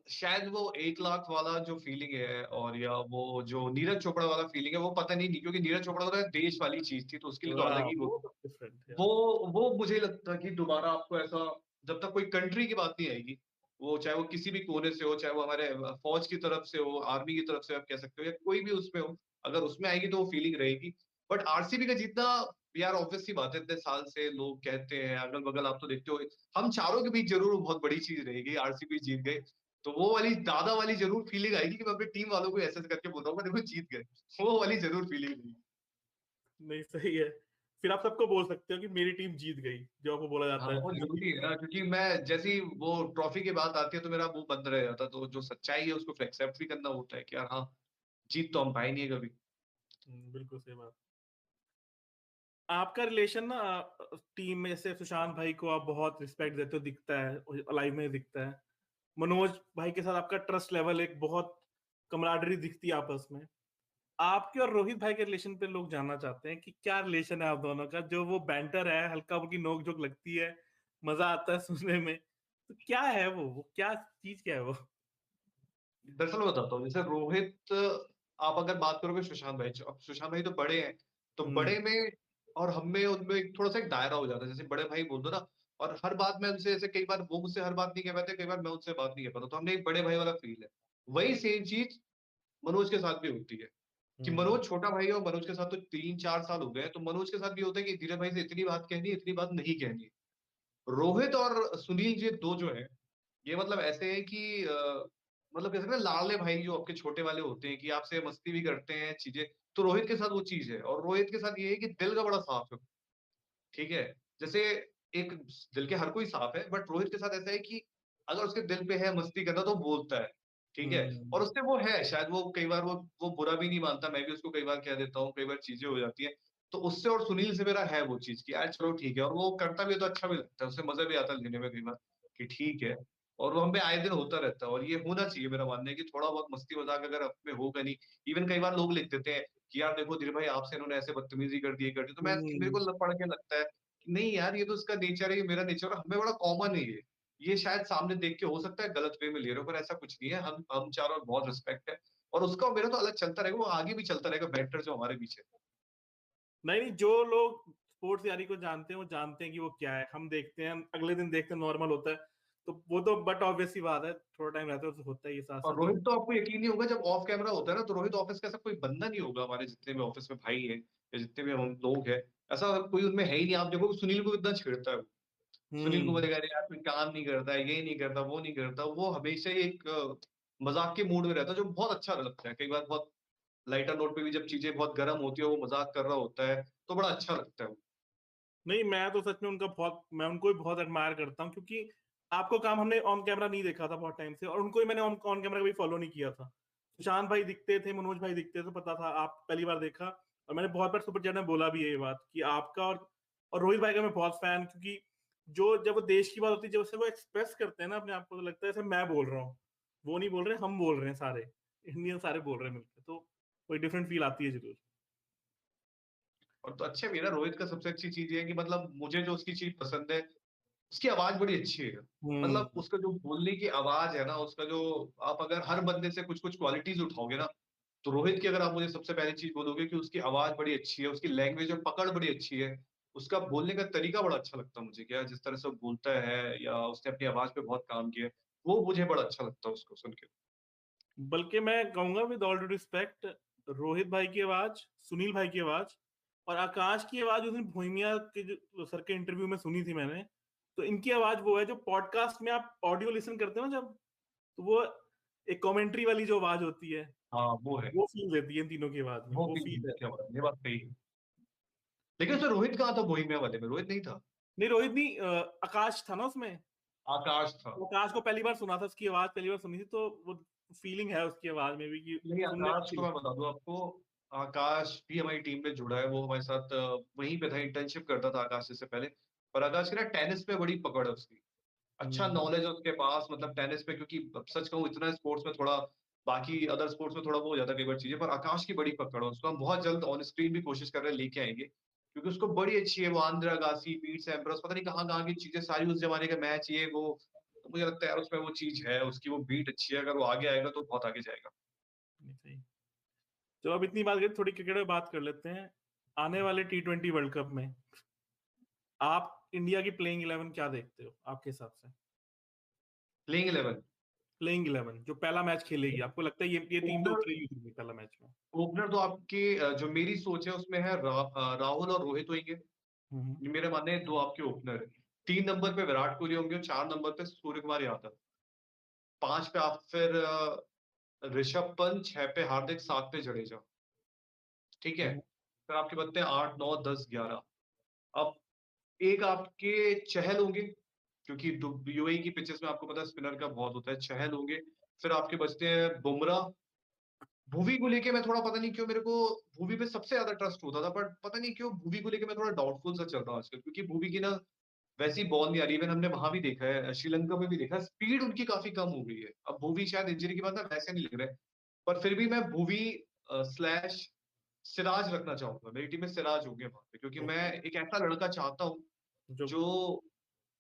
शायद वो 1 लाख वाला जो फीलिंग है, और या वो जो नीरज चोपड़ा वाला फीलिंग है, वो पता नहीं, क्योंकि नीरज चोपड़ा तो देश वाली चीज थी, तो उसके लिए तो
वाह,
अलग ही वो
वो तो डिफरेंट है।
वो मुझे लगता है कि दोबारा आपको ऐसा, जब तक कोई कंट्री की बात नहीं आएगी, वो चाहे वो किसी भी कोने से हो, चाहे वो हमारे फौज की तरफ से हो, आर्मी की तरफ से आप कह सकते हो, या कोई भी उसमें हो, अगर उसमें आएगी तो वो फीलिंग रहेगी। बट आरसीबी का जीतना, यार ऑब्वियस सी बात है, इतने साल से लोग कहते हैं, अगल बगल आप तो देखते हो, हम चारों के बीच जरूर बहुत बड़ी चीज रहेगी, आरसीबी जीत गए तो वो वाली दादा वाली जरूर फीलिंग आएगी कि मैं अपनी टीम वालों को ऐसे करके बोल रहा हूँ देखो जीत गए, वो वाली जरूर फीलिंग रहेगी।
नहीं सही है। फिर आप सबको बोल सकते हो कि मेरी टीम जीत गई, जो आपको बोला
हाँ
जाता
वो
है।
जरूरी है ना, क्योंकि मैं जैसी वो ट्रॉफी की बात आती है तो मेरा मुंह बंद रह जाता, तो जो सच्चाई है उसको एक्सेप्ट भी करना होता है कि यार हाँ, जीत तो हम पाए नहीं है कभी।
बिल्कुल सही बात। आपका रिलेशन ना टीम में, जैसे सुशांत भाई को आप बहुत रिस्पेक्ट देते हो, दिखता है लाइव में दिखता है। मनोज भाई के साथ आपका ट्रस्ट लेवल, एक बहुत कमराडरी दिखती है आपस में। आपके और रोहित भाई के रिलेशन पे लोग जानना चाहते हैं कि क्या रिलेशन है आप दोनों का, जो वो बैंटर है, हल्का फुल्की नोक झोंक लगती है, मजा आता है सुनने में। तो क्या है वो क्या चीज, क्या है वो?
दरअसल मैं बताता हूँ, जैसे रोहित, आप अगर बात करोगे सुशांत भाई, अब सुशांत भाई तो बड़े हैं, तो
हम्म।
बड़े में और हम में उनमें थोड़ा सा एक दायरा हो जाता है, जैसे बड़े भाई बोल दो ना, और हर बात में उनसे, जैसे कई बार वो मुझसे हर बात नहीं कह पाते, कई बार मैं उनसे बात नहीं कह पाता, तो हमने एक बड़े भाई वाला फील है। वही सेम चीज मनोज के साथ भी होती है, कि
हम्म।
मनोज छोटा भाई है, और मनोज के साथ तो 3-4 साल हो गए हैं, तो मनोज के साथ भी होता है कि धीरज भाई से इतनी बात कहनी है, इतनी बात नहीं कहनी है। रोहित और सुनील जी दो जो है, ये मतलब ऐसे है कि मतलब कैसे ना, लाडले भाई जो आपके छोटे वाले होते हैं, कि आपसे मस्ती भी करते हैं चीजें, तो रोहित के साथ वो चीज है, और रोहित के साथ ये है कि दिल का बड़ा साफ है। ठीक है, जैसे एक, दिल के हर कोई साफ है, बट रोहित के साथ ऐसा है कि अगर उसके दिल पे है मस्ती करना तो बोलता है। ठीक है, और
हम्म।
उससे वो है, शायद वो कई बार वो बुरा भी नहीं मानता, मैं भी उसको कई बार कह देता हूँ, कई बार चीजें हो जाती है, तो उससे और सुनील से मेरा है वो चीज कि यार चलो ठीक है, और वो करता भी है तो अच्छा भी लगता है, उससे मजा भी आता है लेने में कई बार, कि ठीक है। और वो हमें आए दिन होता रहता है, और ये होना चाहिए, मेरा मानना है कि थोड़ा बहुत मस्ती मजाक अगर अपने होगा नहीं, इवन कई बार लोग लिख देते हैं कि यार देखो धीरे भाई आपसे इन्होंने ऐसे बदतमीजी कर दी, ये कर दी, तो मैं, मेरे को पढ़ के लगता है नहीं यार, ये तो उसका नेचर है, ये मेरा नेचर है, हमें बड़ा कॉमन है ये शायद सामने देख के हो सकता है गलत वे में ले रहे हो, पर ऐसा कुछ नहीं है, हम चारों बहुत रिस्पेक्ट है, और उसका और मेरा तो अलग चलता रहेगा, वो आगे भी चलता रहेगा, बेटर जो हमारे बीच है।
नहीं नहीं, जो लोग स्पोर्ट्स यारी को जानते हैं वो जानते हैं कि वो क्या है। हम देखते हैं, अगले दिन देखते हैं नॉर्मल होता है, तो वो तो बट ऑब्वियस सी बात है, थोड़ा टाइम रहता है तो होता है ये साथ
और
साथ।
रोहित तो आपको यकीन नहीं होगा, जब ऑफ कैमरा होता है ना, तो रोहित ऑफिस का ऐसा कोई बंदा नहीं होगा, हमारे जितने भी ऑफिस में भाई है या जितने भी हम लोग हैं, ऐसा कोई उनमें है ही नहीं। आप देखो सुनील को कितना छेड़ता है वो, सुनील को
हम्म।
बोलेगा अरे यार कोई काम नहीं करता है, ये नहीं करता, वो नहीं करता, वो हमेशा ही एक मजाक के मूड में रहता है, जो बहुत अच्छा लगता है। कई बार बहुत लाइटर नोट पे भी जब चीजें बहुत गर्म होती है, वो मजाक कर रहा होता है, तो बड़ा अच्छा लगता है वो।
नहीं, मैं तो सच में उनका बहुत, मैं उनको भी बहुत एडमायर करता हूँ, क्योंकि आपको काम हमने ऑन कैमरा नहीं देखा था बहुत टाइम से, और उनको ही मैंने ऑन कैमरा कभी फॉलो नहीं किया था। सुशांत भाई दिखते थे, मनोज भाई दिखते थे, पता था। आप पहली बार देखा, और मैंने बहुत बार सुपर चैट में बोला भी ये बात कि आपका और रोहित भाई का मैं बहुत फैन, क्योंकि जो जब वो देश की बात होती है, जब से वो एक्सप्रेस करते हैं ना अपने आप को, तो लगता है जैसे मैं बोल रहा हूँ, वो नहीं बोल रहे, हम बोल रहे हैं, सारे इंडियन सारे बोल रहे हैं मिलकर, तो कोई डिफरेंट फील आती है जरूर।
और तो अच्छा, मेरा रोहित का सबसे अच्छी चीज ये है कि मतलब मुझे जो उसकी चीज पसंद है, उसकी आवाज बड़ी अच्छी है।
हम्म।
मतलब उसका जो बोलने की आवाज है ना, उसका जो, आप अगर हर बंदे से कुछ कुछ क्वालिटीज उठाओगे ना, तो रोहित की अगर आप मुझे सबसे पहली चीज बोलोगे कि उसकी आवाज बड़ी अच्छी है, उसकी लैंग्वेज और पकड़ बड़ी अच्छी है, उसका बोलने का तरीका बड़ा अच्छा लगता है मुझे, क्या जिस तरह से वो बोलता है, या उसने अपनी आवाज पे बहुत काम किया है, वो मुझे बड़ा अच्छा लगता है उसको सुन के।
बल्कि मैं कहूंगा with all due respect, Rohit भाई की आवाज, सुनील भाई की आवाज और आकाश की आवाज उस दिन भूमिया के जो सर के इंटरव्यू में सुनी थी मैंने, तो इनकी आवाज वो है जो पॉडकास्ट में आप ऑडियो लिसन करते हो ना जब, तो वो एक कमेंट्री वाली जो आवाज होती है,
हाँ वो है,
वो फील देती है इन तीनों की आवाज में,
वो
वो
भी
फील है।
क्या बात है, ये बात सही है। लेकिन उसमें रोहित कहाँ था, बोहिमिया वाले में रोहित नहीं था,
नहीं रोहित नहीं, आकाश था ना उसमें।
आकाश था।
तो आकाश को पहली बार सुना था, उसकी आवाज पहली बार सुनी थी, तो वो फीलिंग है उसकी आवाज में भी कि
नहीं,
सुनने में
आकाश
अच्छी
को मैं
लगती
बता दूं आपको, आकाश भी हमारी टीम में जुड़ा है, वो हमारे साथ वहीं पे था, इंटर्नशिप करता था आकाश इससे पहले। पर आकाश की ना टेनिस में बड़ी पकड़ है उसकी, अच्छा नॉलेज है उसके पास, मतलब टेनिस में, क्योंकि अब सच कहूँ इतना स्पोर्ट्स में थोड़ा, बाकी अदर स्पोर्ट्स में थोड़ा वो हो जाता है कई बार चीजें, पर आकाश की बड़ी पकड़ है, उसको हम बहुत जल्द ऑन स्क्रीन भी कोशिश कर रहे हैं लेके आएंगे, क्योंकि उसको बड़ी अच्छी है वो आंध्र अगासी, पीट सैम्प्रास, पता नहीं कहाँ की चीजें सारी, उस जमाने के मैच ये वो, तो मुझे लगता है यार उसमें वो चीज है, उसकी वो बीट अच्छी है, अगर वो आगे आएगा तो बहुत आगे जाएगा।
सही। चलो अब इतनी बात करें, थोड़ी क्रिकेट में बात कर लेते हैं। आने वाले T20 वर्ल्ड कप में आप इंडिया की प्लेइंग 11 क्या देखते हो आपके हिसाब से?
प्लेइंग 11
प्लेइंग 11 जो पहला मैच खेलेगी, आपको लगता है ये टीम तो
ओपनर,
उतरेगी पहला मैच में?
ओपनर तो आपके जो मेरी सोच है उसमें है राहुल और रोहित होंगे,
हम्म।
ये मेरे मानने हैं, दो आपके ओपनर है। 3 नंबर पे विराट कोहली होंगे और 4 नंबर पे सूर्य कुमार यादव। 5 पे आप फिर ऋषभ पंत, 6 पे हार्दिक, 7 पे जडेजा। ठीक है,
हम्म।
फिर आपके बनते हैं 8, 9, 10, 11। अब एक आपके चहल होंगे, क्योंकि यूएई की पिचेस में आपको पता है स्पिनर का बहुत होता है, चहल होंगे। फिर आपके बचते हैं बुमराह। भुवी को लेके मैं थोड़ा, पता नहीं क्यों मेरे को भुवी पे सबसे ज्यादा ट्रस्ट होता था, बट पता नहीं क्यों भुवी को लेके मैं थोड़ा डाउटफुल सा चल रहा हूँ आजकल, क्योंकि भुवी की ना वैसी बॉल नहीं आ रही। इवन हमने वहां भी देखा है, श्रीलंका में भी देखा है, स्पीड उनकी काफी कम हो गई है। अब भुवी शायद इंजरी के बाद ना वैसे नहीं लग रहे, पर फिर भी मैं भुवी स्लैश सिराज रखना चाहूंगा, मेरी टीम में सिराज होंगे वहां पे, क्योंकि मैं
ओके।
एक ऐसा लड़का चाहता हूँ
जो
जो,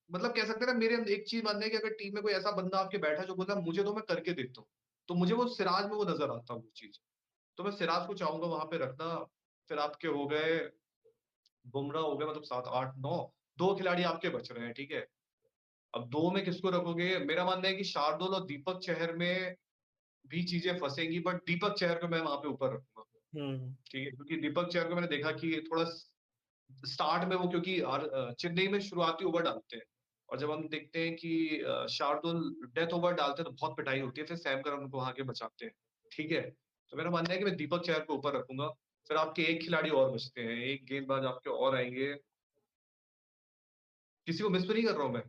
मतलब कह सकते हैं ना, मेरे अंदर एक चीज मानना है कि अगर टीम में कोई ऐसा बंदा आपके बैठा है जो बोला मुझे तो मैं करके देखता हूँ, तो मुझे वो सिराज में वो नजर आता है वो चीज, तो मैं सिराज को चाहूंगा वहां पे रखना। फिर आपके हो गए, बुमराह हो गए, मतलब 7, 8, 9, दो खिलाड़ी आपके बच रहे हैं, ठीक है। अब दो में किसको रखोगे? मेरा मानना है कि शार्दुल और दीपक चहर में भी चीजें फंसेंगी, बट दीपक चहर को मैं वहां पे ऊपर रखूंगा,
हम्म।
ठीक है, क्योंकि दीपक चहर को मैंने देखा कि थोड़ा स्टार्ट में वो, क्योंकि चेन्नई में शुरुआती ओवर डालते हैं, और जब हम देखते हैं कि शार्दुल डेथ ओवर डालते हैं तो बहुत पिटाई होती है, फिर सैम करन उनको वहां के बचाते हैं, ठीक है। तो मेरा मानना है कि मैं दीपक चहर को ऊपर रखूंगा। फिर आपके एक खिलाड़ी और बचते हैं, एक गेंदबाज आपके और आएंगे, किसी को मिस तो नहीं कर रहा हूं मैं?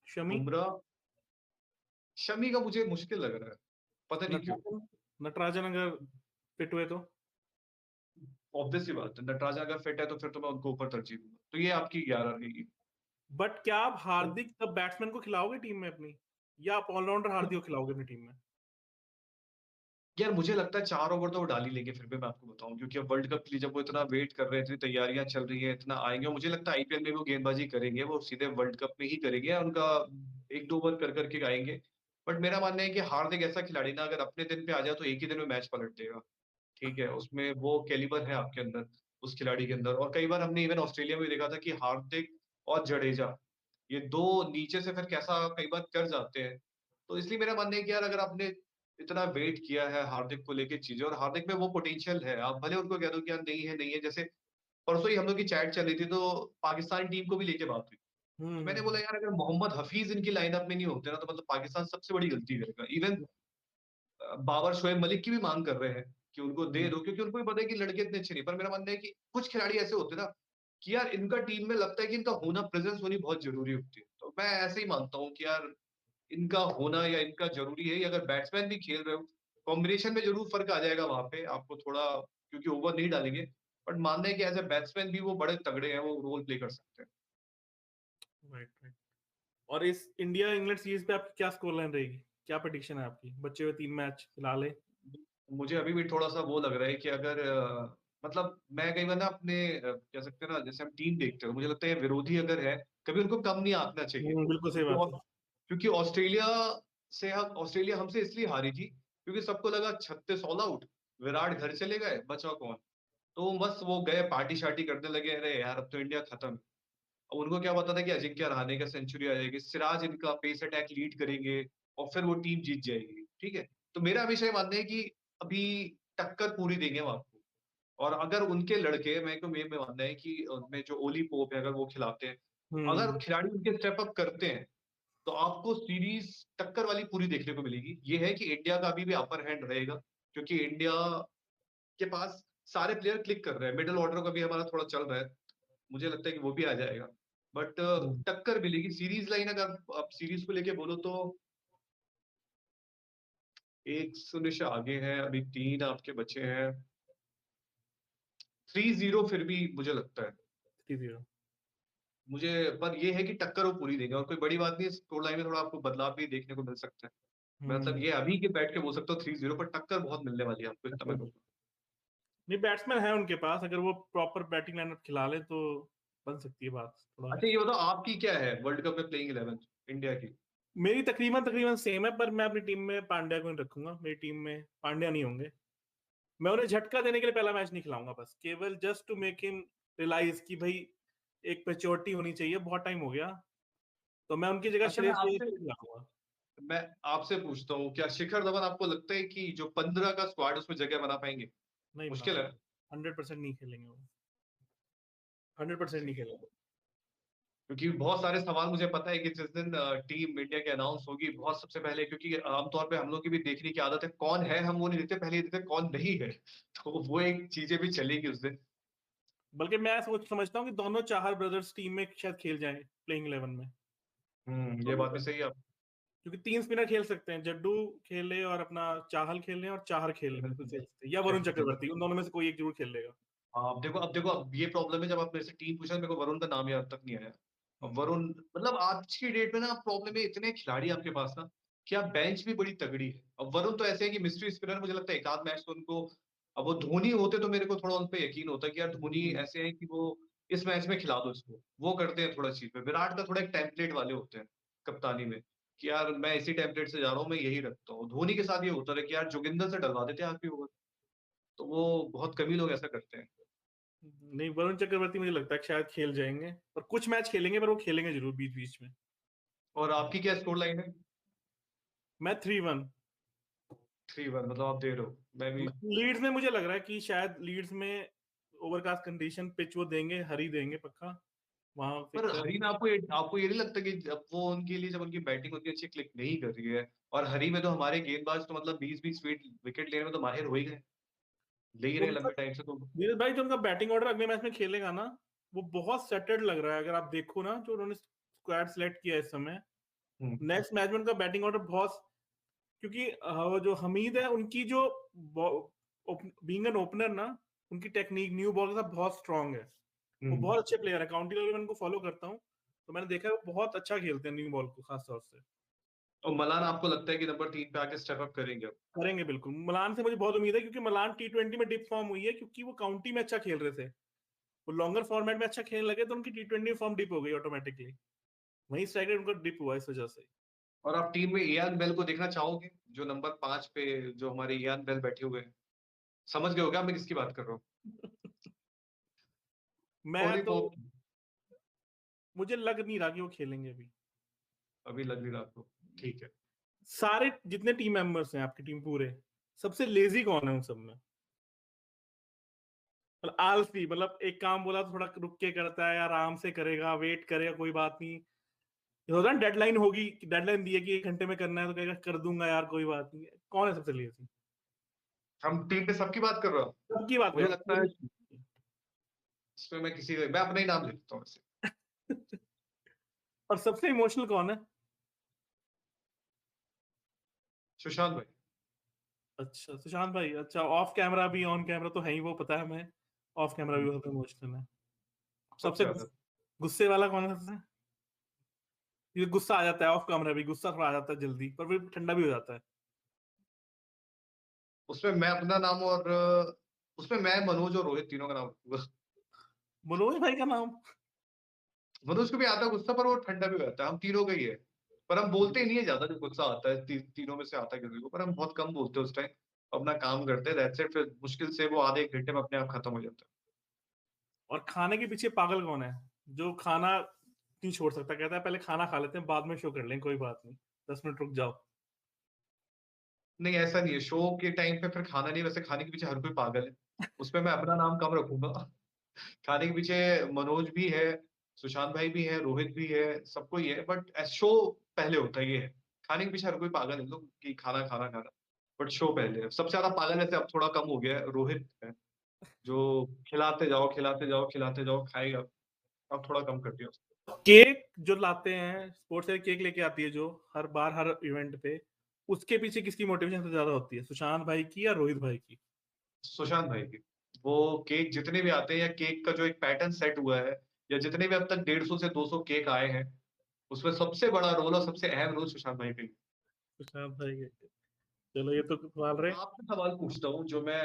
शमी।
बुमराह, शमी का मुझे मुश्किल लग रहा है, पता नहीं क्यों।
नटराजन। नटराजन अगर फिट हुए तो?
ऑब्वियस सी बात है, नटराजन अगर फिट है तो फिर तो मैं उनको ऊपर तरजीह दूंगा, तो ये आपकी 11 रहेगी।
बट क्या आप हार्दिक तब बैट्समैन को खिलाओगे टीम में अपनी, या आप ऑलराउंडर हार्दिक को खिलाओगे अपनी टीम में?
यार मुझे लगता है 4 ओवर तो वो डाल ही लेंगे, फिर भी मैं आपको बताऊं, क्योंकि अब वर्ल्ड कप के लिए जब वो इतना वेट कर रहे हैं, इतनी तैयारियां चल रही है, इतना आएंगे, और मुझे लगता है आईपीएल में वो गेंदबाजी करेंगे, वो सीधे वर्ल्ड कप में ही करेंगे, उनका 1-2 ओवर कर करके आएंगे। बट मेरा मानना है कि हार्दिक ऐसा खिलाड़ी ना, अगर अपने दिन पे आ जाए तो एक ही दिन में मैच पलट देगा, ठीक है, उसमें वो कैलिबर है आपके अंदर, उस खिलाड़ी के अंदर। और कई बार हमने इवन ऑस्ट्रेलिया में भी देखा था कि हार्दिक और जडेजा, ये दो नीचे से फिर कैसा कई बार कर जाते हैं। तो इसलिए मेरा मानना है कि यार अगर आपने इतना वेट किया है हार्दिक को लेके चीजें, और हार्दिक में वो पोटेंशियल है, आप भले उनको कह दो कि यार नहीं है नहीं है, जैसे परसों ही हम लोग की चैट चल रही थी तो पाकिस्तान टीम को भी लेके बात हुई, तो मैंने बोला यार अगर मोहम्मद हफीज इनकी लाइनअप में नहीं होते ना, तो मतलब पाकिस्तान सबसे बड़ी गलती करेगा। इवन बाबर शोएब मलिक की भी मांग कर रहे हैं कि उनको दे दो, क्योंकि उनको भी पता है कि लड़के इतने अच्छे नहीं, पर मेरा मानना है कि कुछ खिलाड़ी ऐसे होते हैं ना कि यार इनका टीम में लगता है कि इनका होना, प्रेजेंस होनी बहुत जरूरी होती है, तो मैं ऐसे ही मानता हूँ कि यार इनका होना या इनका जरूरी है। अगर बैट्समैन भी खेल रहे हो, कॉम्बिनेशन में जरूर फर्क आ जाएगा वहां पे आपको थोड़ा, क्योंकि ओवर नहीं डालेंगे, बट मानना है कि एज ए बैट्समैन भी वो बड़े तगड़े हैं, वो रोल प्ले कर सकते हैं।
Right, right. और इस इंडिया इंग्लैंड सीरीज पे आपकी क्या स्कोर लाइन रहेगी? क्या प्रेडिक्शन है आपकी? बच्चे हुए 3 मैच फिलहाल है।
मुझे अभी भी थोड़ा सा वो लग रहा है कि अगर मतलब मैं कई बार ना अपने कह सकते हैं ना, जैसे हम टीम देखते हैं, मुझे लगता है विरोधी अगर है, कभी उनको कम नहीं आंकना चाहिए,
बिल्कुल सही
क्योंकि
बात है।
क्योंकि ऑस्ट्रेलिया हमसे इसलिए हारी थी क्योंकि सबको लगा 36 ऑल आउट, विराट घर चले गए, बचा कौन, तो बस वो गए पार्टी शार्टी करने लगे, अरे यार अब तो इंडिया खत्म। अब उनको क्या पता था कि अजिंक्य रहाणे का सेंचुरी आ जाएगी, सिराज इनका पेस अटैक लीड करेंगे, और फिर वो टीम जीत जाएगी, ठीक है। तो मेरा हमेशा ये मानना है कि अभी टक्कर पूरी देंगे वो आपको, और अगर उनके लड़के, मैं को मेरे में मानना है कि उनमें जो ओली पोप है अगर वो खिलाते हैं, अगर
हम्म।
खिलाड़ी उनके स्टेप अप करते हैं, तो आपको सीरीज टक्कर वाली पूरी देखने को मिलेगी। ये है कि इंडिया का अभी भी अपर हैंड रहेगा, क्योंकि इंडिया के पास सारे प्लेयर क्लिक कर रहे हैं, मिडिल ऑर्डर का भी हमारा थोड़ा चल रहा है, मुझे लगता है कि वो भी आ जाएगा। बट टक्कर मिलेगी, सीरीज लाइन अगर आप सीरीज को लेके बोलो तो एक शून्य से आगे है, अभी 3 आपके बचे हैं। 3-0 फिर भी मुझे लगता है।
3-0
मुझे पर ये है कि टक्कर वो पूरी देंगे और कोई बड़ी बात नहीं है, स्कोर लाइन में थोड़ा आपको बदलाव भी देखने को मिल सकता है। मतलब ये अभी के बैठ के बोल सकता हूँ 3-0 पर टक्कर बहुत मिलने वाली है आपको, इतना मैं कहूँगा।
नहीं, बैट्समैन है उनके पास, अगर वो प्रॉपर बैटिंग लाइनअप खिला ले तो बन सकती है बात थोड़ा।
अच्छा ये बताओ आपकी क्या है वर्ल्ड कप में प्लेइंग 11 इंडिया की?
मेरी तकरीबन सेम है, पर मैं अपनी टीम में पांड्या को नहीं रखूंगा। मेरी टीम में पांड्या नहीं होंगे। मैं उन्हें झटका देने के लिए पहला मैच नहीं खिलाऊंगा, बस केवल just to make him realize कि भाई एक मैच्योरिटी होनी चाहिए, बहुत टाइम हो गया। तो मैं उनकी जगह
अच्छा
श्रेयस अय्यर को खिलाऊंगा।
मैं आपसे पूछता हूँ, क्या शिखर धवन आपको लगता है कि जो 15 का स्क्वाड उसमें जगह बना पाएंगे?
नहीं बना
मुश्किल है।
पाएंगे, 100% नहीं खेलेंगे वो, 100% नहीं खेलेंगे।
क्योंकि बहुत सारे सवाल मुझे पता है कि जिस दिन टीम इंडिया की अनाउंस होगी बहुत सबसे पहले, क्योंकि आमतौर पे हम लोग की भी देखने की आदत है, कौन है हम वो नहीं देखते, पहले देखते कौन नहीं है। तो वो एक चीजें भी चलेगी उस दिन।
बल्कि मैं समझता हूँ कि दोनों चाहर ब्रदर्स टीम में शायद खेल जाएं प्लेइंग 11 में।
ये बात भी सही है।
क्योंकि 3 स्पिनर खेल सकते हैं, जड्डू खेले और अपना चाहल खेल ले और चाहर खेल ले, बिल्कुल खेल सकते हैं, या वरुण चक्रवर्ती, उन दोनों में से कोई एक जरूर खेल लेगा।
अब ये प्रॉब्लम है, जब आप मेरे से टीम पूछा मेरे को वरुण का नाम याद तक नहीं आया। अब वरुण मतलब आज की डेट में ना प्रॉब्लम है, इतने खिलाड़ी आपके पास ना कि आप बेंच भी बड़ी तगड़ी है। अब वरुण तो ऐसे है कि मिस्ट्री स्पिनर, मुझे लगता है एक आध मैच तो उनको, अब वो धोनी होते तो मेरे को थोड़ा उन पे यकीन होता कि यार धोनी ऐसे है कि वो इस मैच में खिला दो इसको, वो करते हैं थोड़ा चीज पे। विराट का थोड़ा एक टेम्पलेट वाले होते हैं कप्तानी में कि यार मैं इसी टेम्पलेट से जा रहा हूँ, मैं यही रखता हूँ। धोनी के साथ ये होता है कि यार जोगिंदर से डलवा देते हैं आखिरी ओवर, तो वो बहुत कम ही लोग ऐसा करते हैं।
नहीं, वरुण चक्रवर्ती मुझे लगता है कि शायद खेल जाएंगे, और कुछ मैच खेलेंगे, पर वो खेलेंगे जरूर बीच बीच में।
और आपकी क्या स्कोर लाइन है?
मैं 3-1
3-1 मतलब आप दे रहे हो, मैं भी।
लीड्स में मुझे लग रहा है कि शायद लीड्स में ओवरकास्ट कंडीशन पिच वो देंगे, हरी देंगे पक्का वहां
पर
फिक्सर।
हरी में आपको ये नहीं लगता कि जब वो उनके लिए, जब उनकी बैटिंग उतनी अच्छी क्लिक नहीं कर रही है, और हरी में तो हमारे गेंदबाज तो मतलब 20-20 फीट विकेट लेने में तो माहिर हो ही गए, ले ही रहे लंबे टाइम से तो।
नीरज भाई, जो उनका बैटिंग ऑर्डर अगले मैच में खेलेगा ना, वो बहुत सेटल्ड लग रहा है। अगर आप देखो ना, जो उन्होंने स्क्वाड सेलेक्ट किया है इस समय, नेक्स्ट मैच में उनका बैटिंग ऑर्डर बहुत, क्योंकि वो जो हमीद है, उनकी जो बीइंग एन ओपनर ना, उनकी टेक्निक न्यू बॉल के साथ बहुत स्ट्रांग है। वो बहुत अच्छे प्लेयर है, काउंटी लेवल में उनको फॉलो करता हूँ, तो मैंने देखा है वो बहुत अच्छा खेलते हैं न्यू बॉल को खास तौर से।
और मलान आपको लगता है कि नंबर 3 पे आके स्टेप अप करेंगे अब?
करेंगे बिल्कुल। मलान से मुझे बहुत उम्मीद है, क्योंकि मलान T20 में डिप फॉर्म हुई है, क्योंकि वो काउंटी में अच्छा खेल रहे थे, वो लॉन्गर फॉर्मेट में अच्छा खेलने लगे तो उनकी T20 फॉर्म डिप हो गई ऑटोमेटिकली। वहीं स्ट्राइक रेट उनका डिप हुआ इस वजह से।
और आप टीम में इयान बेल को देखना चाहोगे, जो नंबर 5 पे जो हमारे इयान बेल बैठे हुए हैं? समझ गए हो क्या मैं किसकी बात कर रहा हूँ?
मैं
कोहली
तो,
को
मुझे लग नहीं रहा कि वो खेलेंगे अभी।
अभी लग नहीं रहा आपको? ठीक है।
सारे जितने टीम मेंबर्स हैं आपकी टीम पूरे, सबसे लेजी कौन है उन सब में? मतलब आलसी, मतलब एक काम बोला तो थोड़ा रुक के करता है, आराम से करेगा, वेट करेगा, कोई बात नहीं। ये होता है ना, डेडलाइन होगी, डेडलाइन दी है कि 1 घंटे में करना है, तो कहेगा कर दूंगा यार, कोई बात नहीं। कौन है सबसे लेजी?
हम टीम पे सबकी बात कर रहा हूँ।
सबकी बात
मुझे
करो।
लगता है इसमें मैं अपना ही नाम ले लेता हूँ वैसे।
और सबसे इमोशनल कौन है?
सुशांत भाई।
अच्छा, सुशांत भाई। अच्छा, ऑफ कैमरा भी ऑन कैमरा तो है ही, वो पता है हमें। ऑफ कैमरा भी वो सबसे इमोशनल है।
सबसे
सबसे
ज्यादा
गुस्से वाला कौन है सबसे? ये गुस्सा आ जाता है ऑफ कैमरा भी, गुस्सा थोड़ा आ जाता है जल्दी, पर फिर ठंडा भी हो जाता है।
उसमें मैं अपना नाम और उसमें मैं मनोज और रोहित तीनों का नाम रखूंगा।
मनोज भाई का नाम?
मनोज को भी आता है गुस्सा, पर वो ठंडा भी हो जाता है, हम तीनों का ही है। पर हम बोलते ही नहीं है ज्यादा, जो गुस्सा आता है तीनों में से आता है किसी को, पर हम बहुत कम बोलते हैं उस टाइम। अपना काम करते हैं, दैट्स इट। फिर मुश्किल से वो आधे 1 घंटे में अपने आप खत्म हो जाता है।
और खाने के पीछे पागल कौन है, जो खाना नहीं छोड़ सकता, कहता है पहले खाना खा लेते हैं, बाद में शो कर लेंगे, कोई बात नहीं, 10 मिनट रुक जाओ।
नहीं ऐसा नहीं है, शो के टाइम पे फिर खाना नहीं, वैसे खाने के पीछे हर कोई पागल है, उसमें मैं अपना नाम कम रखूंगा। खाने के पीछे मनोज भी है, सुशांत भाई भी है, रोहित भी है, सबको ही है, बट शो पहले होता है, ये है। खाने के पीछे हर कोई पागल है लोग कि खाना खाना खाना, बट शो पहले है। सबसे ज्यादा पागल ऐसे अब थोड़ा कम हो गया है, रोहित है, जो खिलाते जाओ खिलाते जाओ खिलाते जाओ खाएगा। अब थोड़ा कम कर दिया उसने।
केक जो लाते हैं, स्पोर्ट्स से केक लेके आती है जो हर बार हर इवेंट पे, उसके पीछे किसकी मोटिवेशन सबसे ज्यादा होती है, सुशांत भाई की या रोहित भाई की?
सुशांत भाई की। वो केक जितने भी आते हैं या केक का जो एक पैटर्न सेट हुआ है, या जितने भी अब तक 150 से 200 केक आए हैं, उसमें सबसे बड़ा रोल और सबसे अहम रोल सुशांत भाई का ही है।
सुशांत भाई के। चलो ये तो सवाल
मैं
रहे।
आपसे सवाल पूछता हूँ जो मैं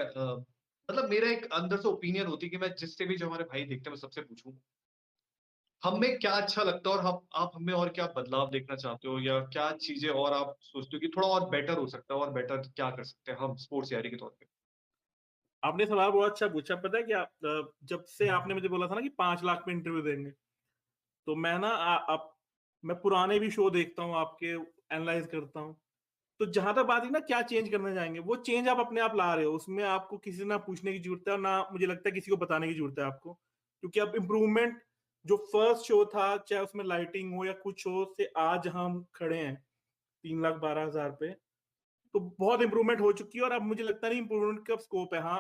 मतलब मेरा एक अंदर से ओपिनियन होती है कि मैं जिससे भी जो हमारे भाई देखते हैं मैं सबसे पूछूं, हमें क्या अच्छा लगता है और हम आप हमें और क्या बदलाव देखना चाहते हो, या क्या चीजें और आप सोचते हो कि थोड़ा और बेटर हो सकता है, और बेटर क्या कर सकते हैं हम स्पोर्ट्स यारी के तौर पे।
आपने सवाल बहुत अच्छा पूछा। पता है क्या, जब से आपने मुझे बोला था ना कि 5 लाख में इंटरव्यू देंगे, तो मैं ना आप मैं पुराने भी शो देखता हूँ आपके, एनालाइज करता हूँ। तो जहां तक बात है ना क्या चेंज करना चाहेंगे, वो चेंज आप अपने आप ला रहे हो, उसमें आपको किसी से ना पूछने की जरूरत है और ना मुझे लगता है किसी को बताने की जरूरत है आपको, क्योंकि अब इम्प्रूवमेंट जो फर्स्ट शो था, चाहे उसमें लाइटिंग हो या कुछ हो, से आज हम खड़े हैं 3,12,000 पे, तो बहुत इंप्रूवमेंट हो चुकी है। और अब मुझे लगता नहीं इंप्रूवमेंट का स्कोप है। हाँ,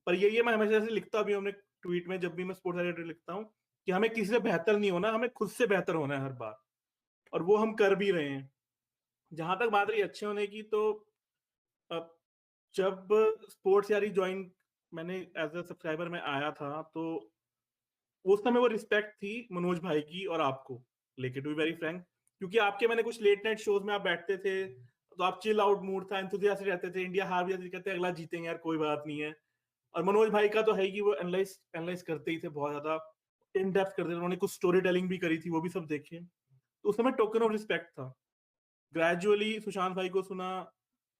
पर ये मैं हमेशा से लिखता भी हूँ अपने ट्वीट में, जब भी मैं स्पोर्ट्स एडिटर लिखता हूँ, कि हमें किसी से बेहतर नहीं होना, हमें खुद से बेहतर होना है हर बार, और वो हम कर भी रहे हैं। जहां तक बात रही अच्छे होने की, तो अब जब स्पोर्ट्स यारी ज्वाइन मैंने एज अ सब्सक्राइबर में आया था, तो उस समय वो रिस्पेक्ट थी मनोज भाई की और आपको लेके, टू बी वेरी फ्रैंक, क्योंकि आपके मैंने कुछ लेट नाइट शोज में आप बैठते थे, तो आप चिल आउट मूड था, एंथुसियास्टिक रहते थे, इंडिया हार भी जाती थी, कहते अगला जीतेंगे यार, कोई बात नहीं है। और मनोज भाई का तो है कि वो एनालाइज एनालाइज करते ही थे, बहुत ज्यादा इन डेप्थ करते थे, उन्होंने कुछ स्टोरी टेलिंग भी करी थी, वो भी सब देखे। तो उस समय टोकन ऑफ रिस्पेक्ट था। ग्रेजुअली सुशांत भाई को सुना,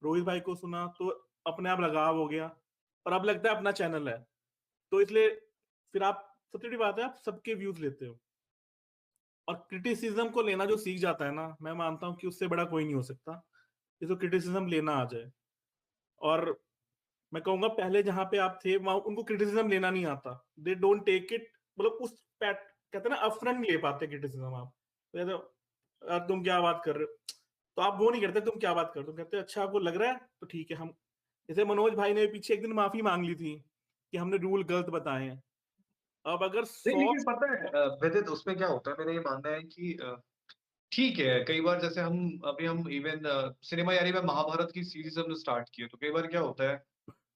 रोहित भाई को सुना, तो अपने आप लगाव हो गया, और अब लगता है अपना चैनल है, तो इसलिए फिर आप, सबसे बड़ी बात है, आप सबके व्यूज लेते हो, और क्रिटिसिज्म को लेना जो सीख जाता है ना, मैं मानता हूं कि उससे बड़ा कोई नहीं हो सकता, ये तो क्रिटिसिज्म लेना आ जाए। और मैं कहूंगा पहले जहां पे आप थे वहां उनको क्रिटिसिज्म लेना नहीं आता, दे डोंट टेक इट, मतलब उस पैट कहते हैं ना, अपफ्रंट नहीं ले पाते क्रिटिसिज्म आप, तो यार तुम क्या बात कर रहे हो, तो आप वो नहीं करते, तुम क्या बात कर रहे हो, तुम कहते अच्छा आपको लग रहा है तो ठीक है। हम जैसे मनोज भाई ने पीछे एक दिन माफी मांग ली थी कि हमने रूल गलत बताए हैं। अब अगर
नहीं,
100,
लेकिन पता है विदित, उसमें क्या होता है, मेरा ये मानना है कि ठीक है, कई बार जैसे हम इवन सिनेमा यारी में महाभारत की सीरीज हमने स्टार्ट की है, तो कई बार क्या होता है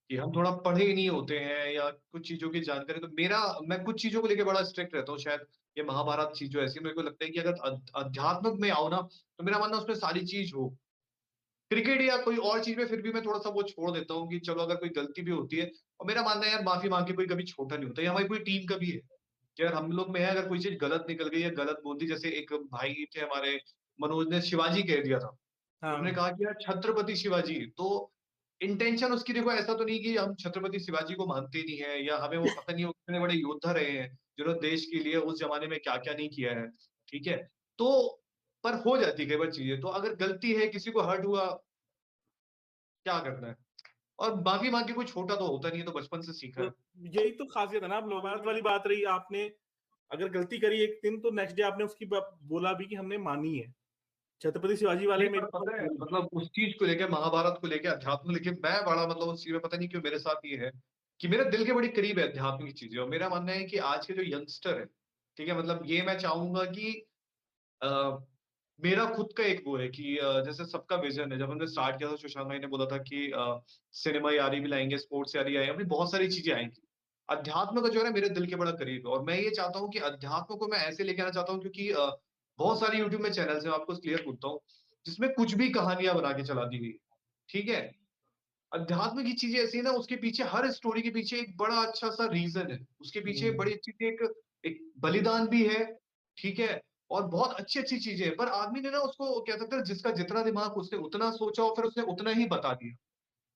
कि हम थोड़ा पढ़े ही नहीं होते हैं या कुछ चीजों की जानकारी, तो मैं कुछ चीजों को लेके बड़ा स्ट्रिक्ट रहता हूँ शायद। ये महाभारत चीज जो ऐसी है, मेरे को लगता है कि अगर अध्यात्म में आओ ना, तो मेरा मानना है उसमें सारी चीज हो। क्रिकेट या कोई और चीज में फिर भी मैं थोड़ा सा वो छोड़ देता हूँ कि चलो अगर कोई गलती भी होती है, और मेरा मानना है यार माफी मांग के कोई कभी छोटा नहीं होता, ये हमारी पूरी टीम का भी है कि यार हम लोग में है, अगर कोई चीज गलत निकल गई या गलत बोल दी, जैसे एक भाई थे हमारे, मनोज ने शिवाजी कह दिया था, उन्होंने
हाँ
कहा कि यार छत्रपति शिवाजी, तो इंटेंशन उसकी देखो ऐसा तो नहीं कि हम छत्रपति शिवाजी को मानते ही नहीं है, या हमें वो पता नहीं, वो कितने बड़े योद्धा रहे हैं जिन्होंने देश के लिए उस जमाने में क्या क्या नहीं किया है। ठीक है, तो पर हो जाती है कई बार चीजें, तो अगर गलती है, किसी को हर्ट हुआ, क्या करना है, और माफी मांग के कोई छोटा तो होता नहीं है, तो बचपन से सीखा
तो
है।
यही तो खासियत है ना। अब लोबारत वाली बात रही, आपने अगर गलती करी एक दिन, तो नेक्स्ट डे आपने उसकी बोला भी कि हमने मानी है। छत्रपति शिवाजी वाले
नहीं,
मेरे
पर पता है
पास,
मतलब उस चीज को लेके, महाभारत को लेके, अध्यात्म लेके मैं बड़ा मतलब उस चीज में, पता नहीं क्यों मेरे साथ ये है कि मेरे दिल के बड़ी करीब है अध्यात्म की चीजें, और मेरा मानना है कि आज के जो यंगस्टर है, ठीक है, मतलब ये मैं चाहूंगा कि अ, मेरा खुद का एक वो है कि जैसे सबका विजन है, जब हमने स्टार्ट किया था, सुशांत भाई ने बोला था कि सिनेमा यारी भी लाएंगे, स्पोर्ट्स यारी आएंगे, अभी बहुत सारी चीजें आएंगी। अध्यात्म का जो है ना मेरे दिल के बड़ा करीब है, और मैं ये चाहता हूँ कि अध्यात्म को मैं ऐसे लेके आना चाहता हूँ, क्योंकि बहुत सारी यूट्यूब में चैनल्स है, आपको क्लियर पूछता हूँ, जिसमें कुछ भी कहानियां बना के चला दी गई। ठीक है, अध्यात्म की चीजें ऐसी है ना, उसके पीछे, हर स्टोरी के पीछे एक बड़ा अच्छा सा रीजन है, उसके पीछे एक बड़ी अच्छी सी एक बलिदान भी है। ठीक है, और बहुत अच्छी अच्छी चीजें हैं, पर आदमी ने ना उसको कह सकते हैं, जिसका जितना दिमाग, उसने उतना सोचा और फिर उसने उतना ही बता दिया।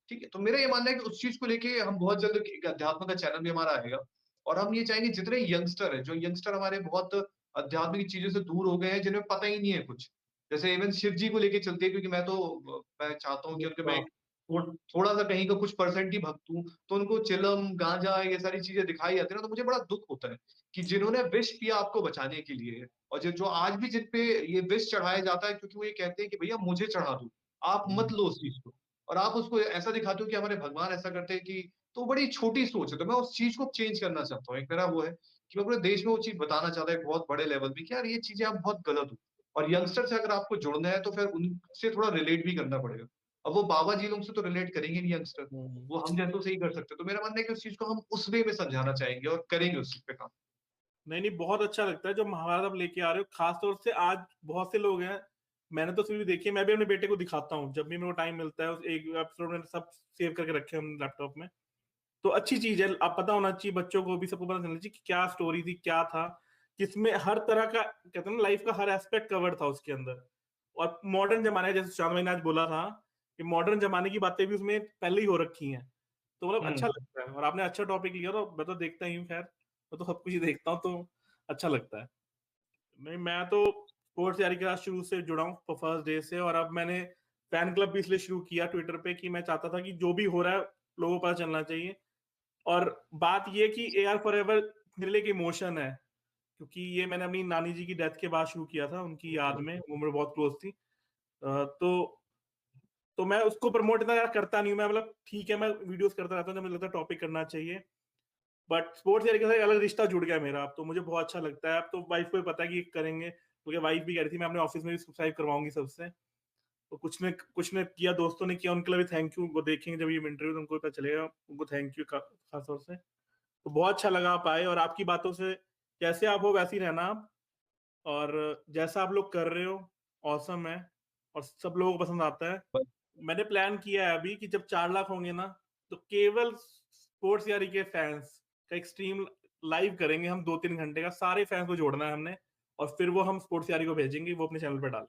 ठीक है, तो मेरा ये मानना है कि उस चीज को लेके हम बहुत जल्द एक अध्यात्म का चैनल भी हमारा आएगा, और हम ये चाहेंगे जितने यंगस्टर है, जो यंगस्टर हमारे बहुत अध्यात्म की चीजों से दूर हो गए हैं, जिन्हें पता ही नहीं है कुछ, जैसे इवन शिव जी को लेके चलते हैं, क्योंकि मैं चाहता हूँ कि उनके मैं थोड़ा सा कहीं का कुछ परसेंट ही भक्त हूँ, तो उनको चिलम गांजा ये सारी चीजें दिखाई जाती है ना, तो मुझे बड़ा दुख होता है कि जिन्होंने विष पिया आपको बचाने के लिए, और जो जो आज भी जिन पे ये विष चढ़ाया जाता है, क्योंकि वो ये कहते हैं कि भैया मुझे चढ़ा दो, आप मत लो उस चीज को, और आप उसको ऐसा दिखाते हो कि हमारे भगवान ऐसा करते हैं कि, तो बड़ी छोटी सोच है, तो मैं उस चीज को चेंज करना चाहता हूँ। एक मेरा वो है कि मैं पूरे देश में वो चीज बताना चाहता हूँ एक बहुत बड़े लेवल पे कि यार ये चीजें आप बहुत गलत हो, और यंगस्टर से अगर आपको जुड़ना है तो फिर उनसे थोड़ा रिलेट भी करना पड़ेगा। अब वो बाबा जी लोग से तो रिलेट करेंगे नहीं यंगस्टर, वो हम जैसों से ही कर सकते हैं। तो मेरा मानना है कि उस चीज़ को हम उस वे में समझाना चाहेंगे और करेंगे उस चीज़ पे काम।
नहीं, बहुत अच्छा लगता है जो महाभारत आप लेके आ रहे हो। खास तौर से आज बहुत से लोग हैं, मैंने तो फिर भी देखी है, मैं भी अपने बेटे को दिखाता हूँ जब भी मेरे को टाइम मिलता है। उस एक एपिसोड मैंने सब सेव करके रखे हैं लैपटॉप में। तो अच्छी चीज है, अब पता होना चाहिए बच्चों को भी, सबको पता चलना चाहिए कि क्या स्टोरी थी, क्या था, किसमें हर तरह का, कहते हैं ना, लाइफ का हर एस्पेक्ट कवर्ड था उसके अंदर। और मॉडर्न जमाने, जैसे शान भाई ने आज बोला था कि मॉडर्न जमाने की बातें भी उसमें पहले ही हो रखी हैं, तो मतलब अच्छा लगता है। और आपने अच्छा टॉपिक लिया, तो मैं तो देखता ही हूँ, खैर मैं तो सब कुछ ही देखता हूँ, तो अच्छा लगता है। नहीं, मैं तो स्पोर्ट्स तैयारी के साथ शुरू से जुड़ा हूँ, फर्स्ट डे से। और अब मैंने फैन क्लब भी इसलिए शुरू किया ट्विटर पे कि मैं चाहता था कि जो भी हो रहा है लोगों को पता चलना चाहिए। और बात ये कि AR फॉरएवर मेरे लिए एक इमोशन है, क्योंकि ये मैंने अपनी नानी जी की डेथ के बाद शुरू किया था, उनकी याद में, वो मेरे बहुत क्लोज थी। तो मैं उसको प्रमोट इतना ज्यादा करता नहीं हूँ। मैं मतलब ठीक है, मैं वीडियोस करता रहता हूँ जब मुझे लगता है टॉपिक करना चाहिए। बट स्पोर्ट्स तरीके से एक अलग रिश्ता जुड़ गया मेरा, अब तो मुझे बहुत अच्छा लगता है। अब तो वाइफ को भी पता है कि करेंगे, क्योंकि वाइफ भी कह रही थी मैं अपने ऑफिस में भी सब्सक्राइब करवाऊंगी सबसे। तो कुछ ने किया, दोस्तों ने किया, उनके लिए भी थैंक यू। वो देखेंगे जब ये इंटरव्यू, उनको पता चलेगा, उनको थैंक यू खास तौर से। तो बहुत अच्छा लगा आप आए, और आपकी बातों से जैसे आप हो वैसे ही रहना आप, और जैसा आप लोग कर रहे हो ऑसम है, और सब लोगों को पसंद आता है। मैंने प्लान किया है अभी कि जब 4 लाख होंगे ना, तो केवल स्पोर्ट्स यारी के फैंस का एक स्ट्रीम लाइव करेंगे हम, 2-3 घंटे का। सारे फैंस को जोड़ना है हमने, और फिर वो हम स्पोर्ट्स यारी को भेजेंगे, वो अपने चैनल पर डालें।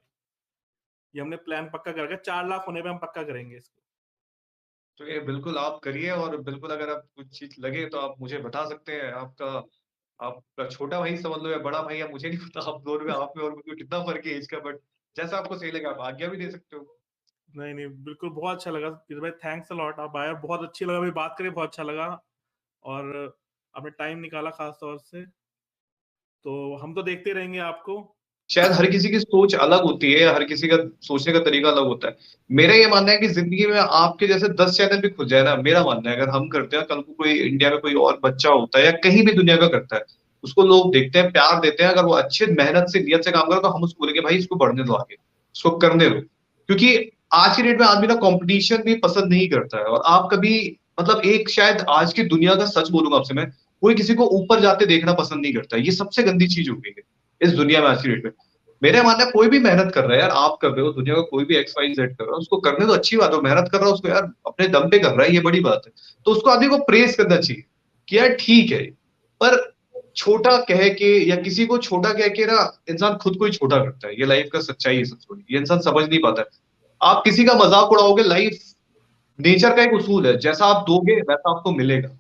ये हमने प्लान पक्का कर रखा है, 4 लाख होने पे हम पक्का करेंगे इसको।
तो ये बिल्कुल आप करिए और बिल्कुल अगर आप कुछ चीज़ लगे तो आप मुझे बता सकते हैं। आपका आपका छोटा भाई समझ लो या बड़ा भाई, या मुझे नहीं पता आप दोनों में, आप में और मुझे कितना फ़र्क है एज का, बट जैसा आपको सही लगे आप आज्ञा भी दे सकते हो।
नहीं नहीं, बिल्कुल, बहुत अच्छा लगा पीटर भाई, थैंक्स अ लॉट। आप आए, बहुत अच्छी लगा मेरी बात करके, बहुत अच्छा लगा। और आपने टाइम निकाला खास तौर से, तो हम तो देखते रहेंगे आपको।
शायद हर किसी की सोच अलग होती है, हर किसी का सोचने का तरीका अलग होता है। मेरा ये मानना है कि ज़िंदगी में आपके जैसे 10 चैनल भी खुल जाए ना, मेरा मानना है अगर हम करते हैं, कल को कोई इंडिया में कोई और बच्चा होता है या कहीं भी दुनिया का करता है, उसको लोग देखते हैं, प्यार देते हैं, अगर वो अच्छे मेहनत से, नियत से काम करे तो हम उसको बोलेंगे भाई इसको बढ़ने दो आगे, इसको करने दो। क्योंकि आज की डेट में आदमी ना कॉम्पिटिशन भी पसंद नहीं करता है। और आप कभी, मतलब एक शायद आज की दुनिया का सच बोलूँगा आपसे मैं, कोई किसी को ऊपर जाते देखना पसंद नहीं करता है। ये सबसे गंदी चीज़ हो गई है इस दुनिया में आज की डेट में। मेरा मानना है कोई भी मेहनत कर रहा है यार, आप कर रहे हो, दुनिया का कोई भी XYZ कर रहा है, उसको करने तो अच्छी बात है। मेहनत कर रहा है उसको यार अपने दम पे कर रहा है, ये बड़ी बात है। तो उसको आदमी को प्रेज करना चाहिए कि यार ठीक है। पर छोटा कह के या किसी को छोटा कह के ना इंसान खुद को ही छोटा करता है। ये लाइफ का सच्चाई है, सब ये इंसान समझ नहीं पाता है। आप किसी का मजाक उड़ाओगे, लाइफ नेचर का एक उसूल है, जैसा आप दोगे वैसा आपको मिलेगा।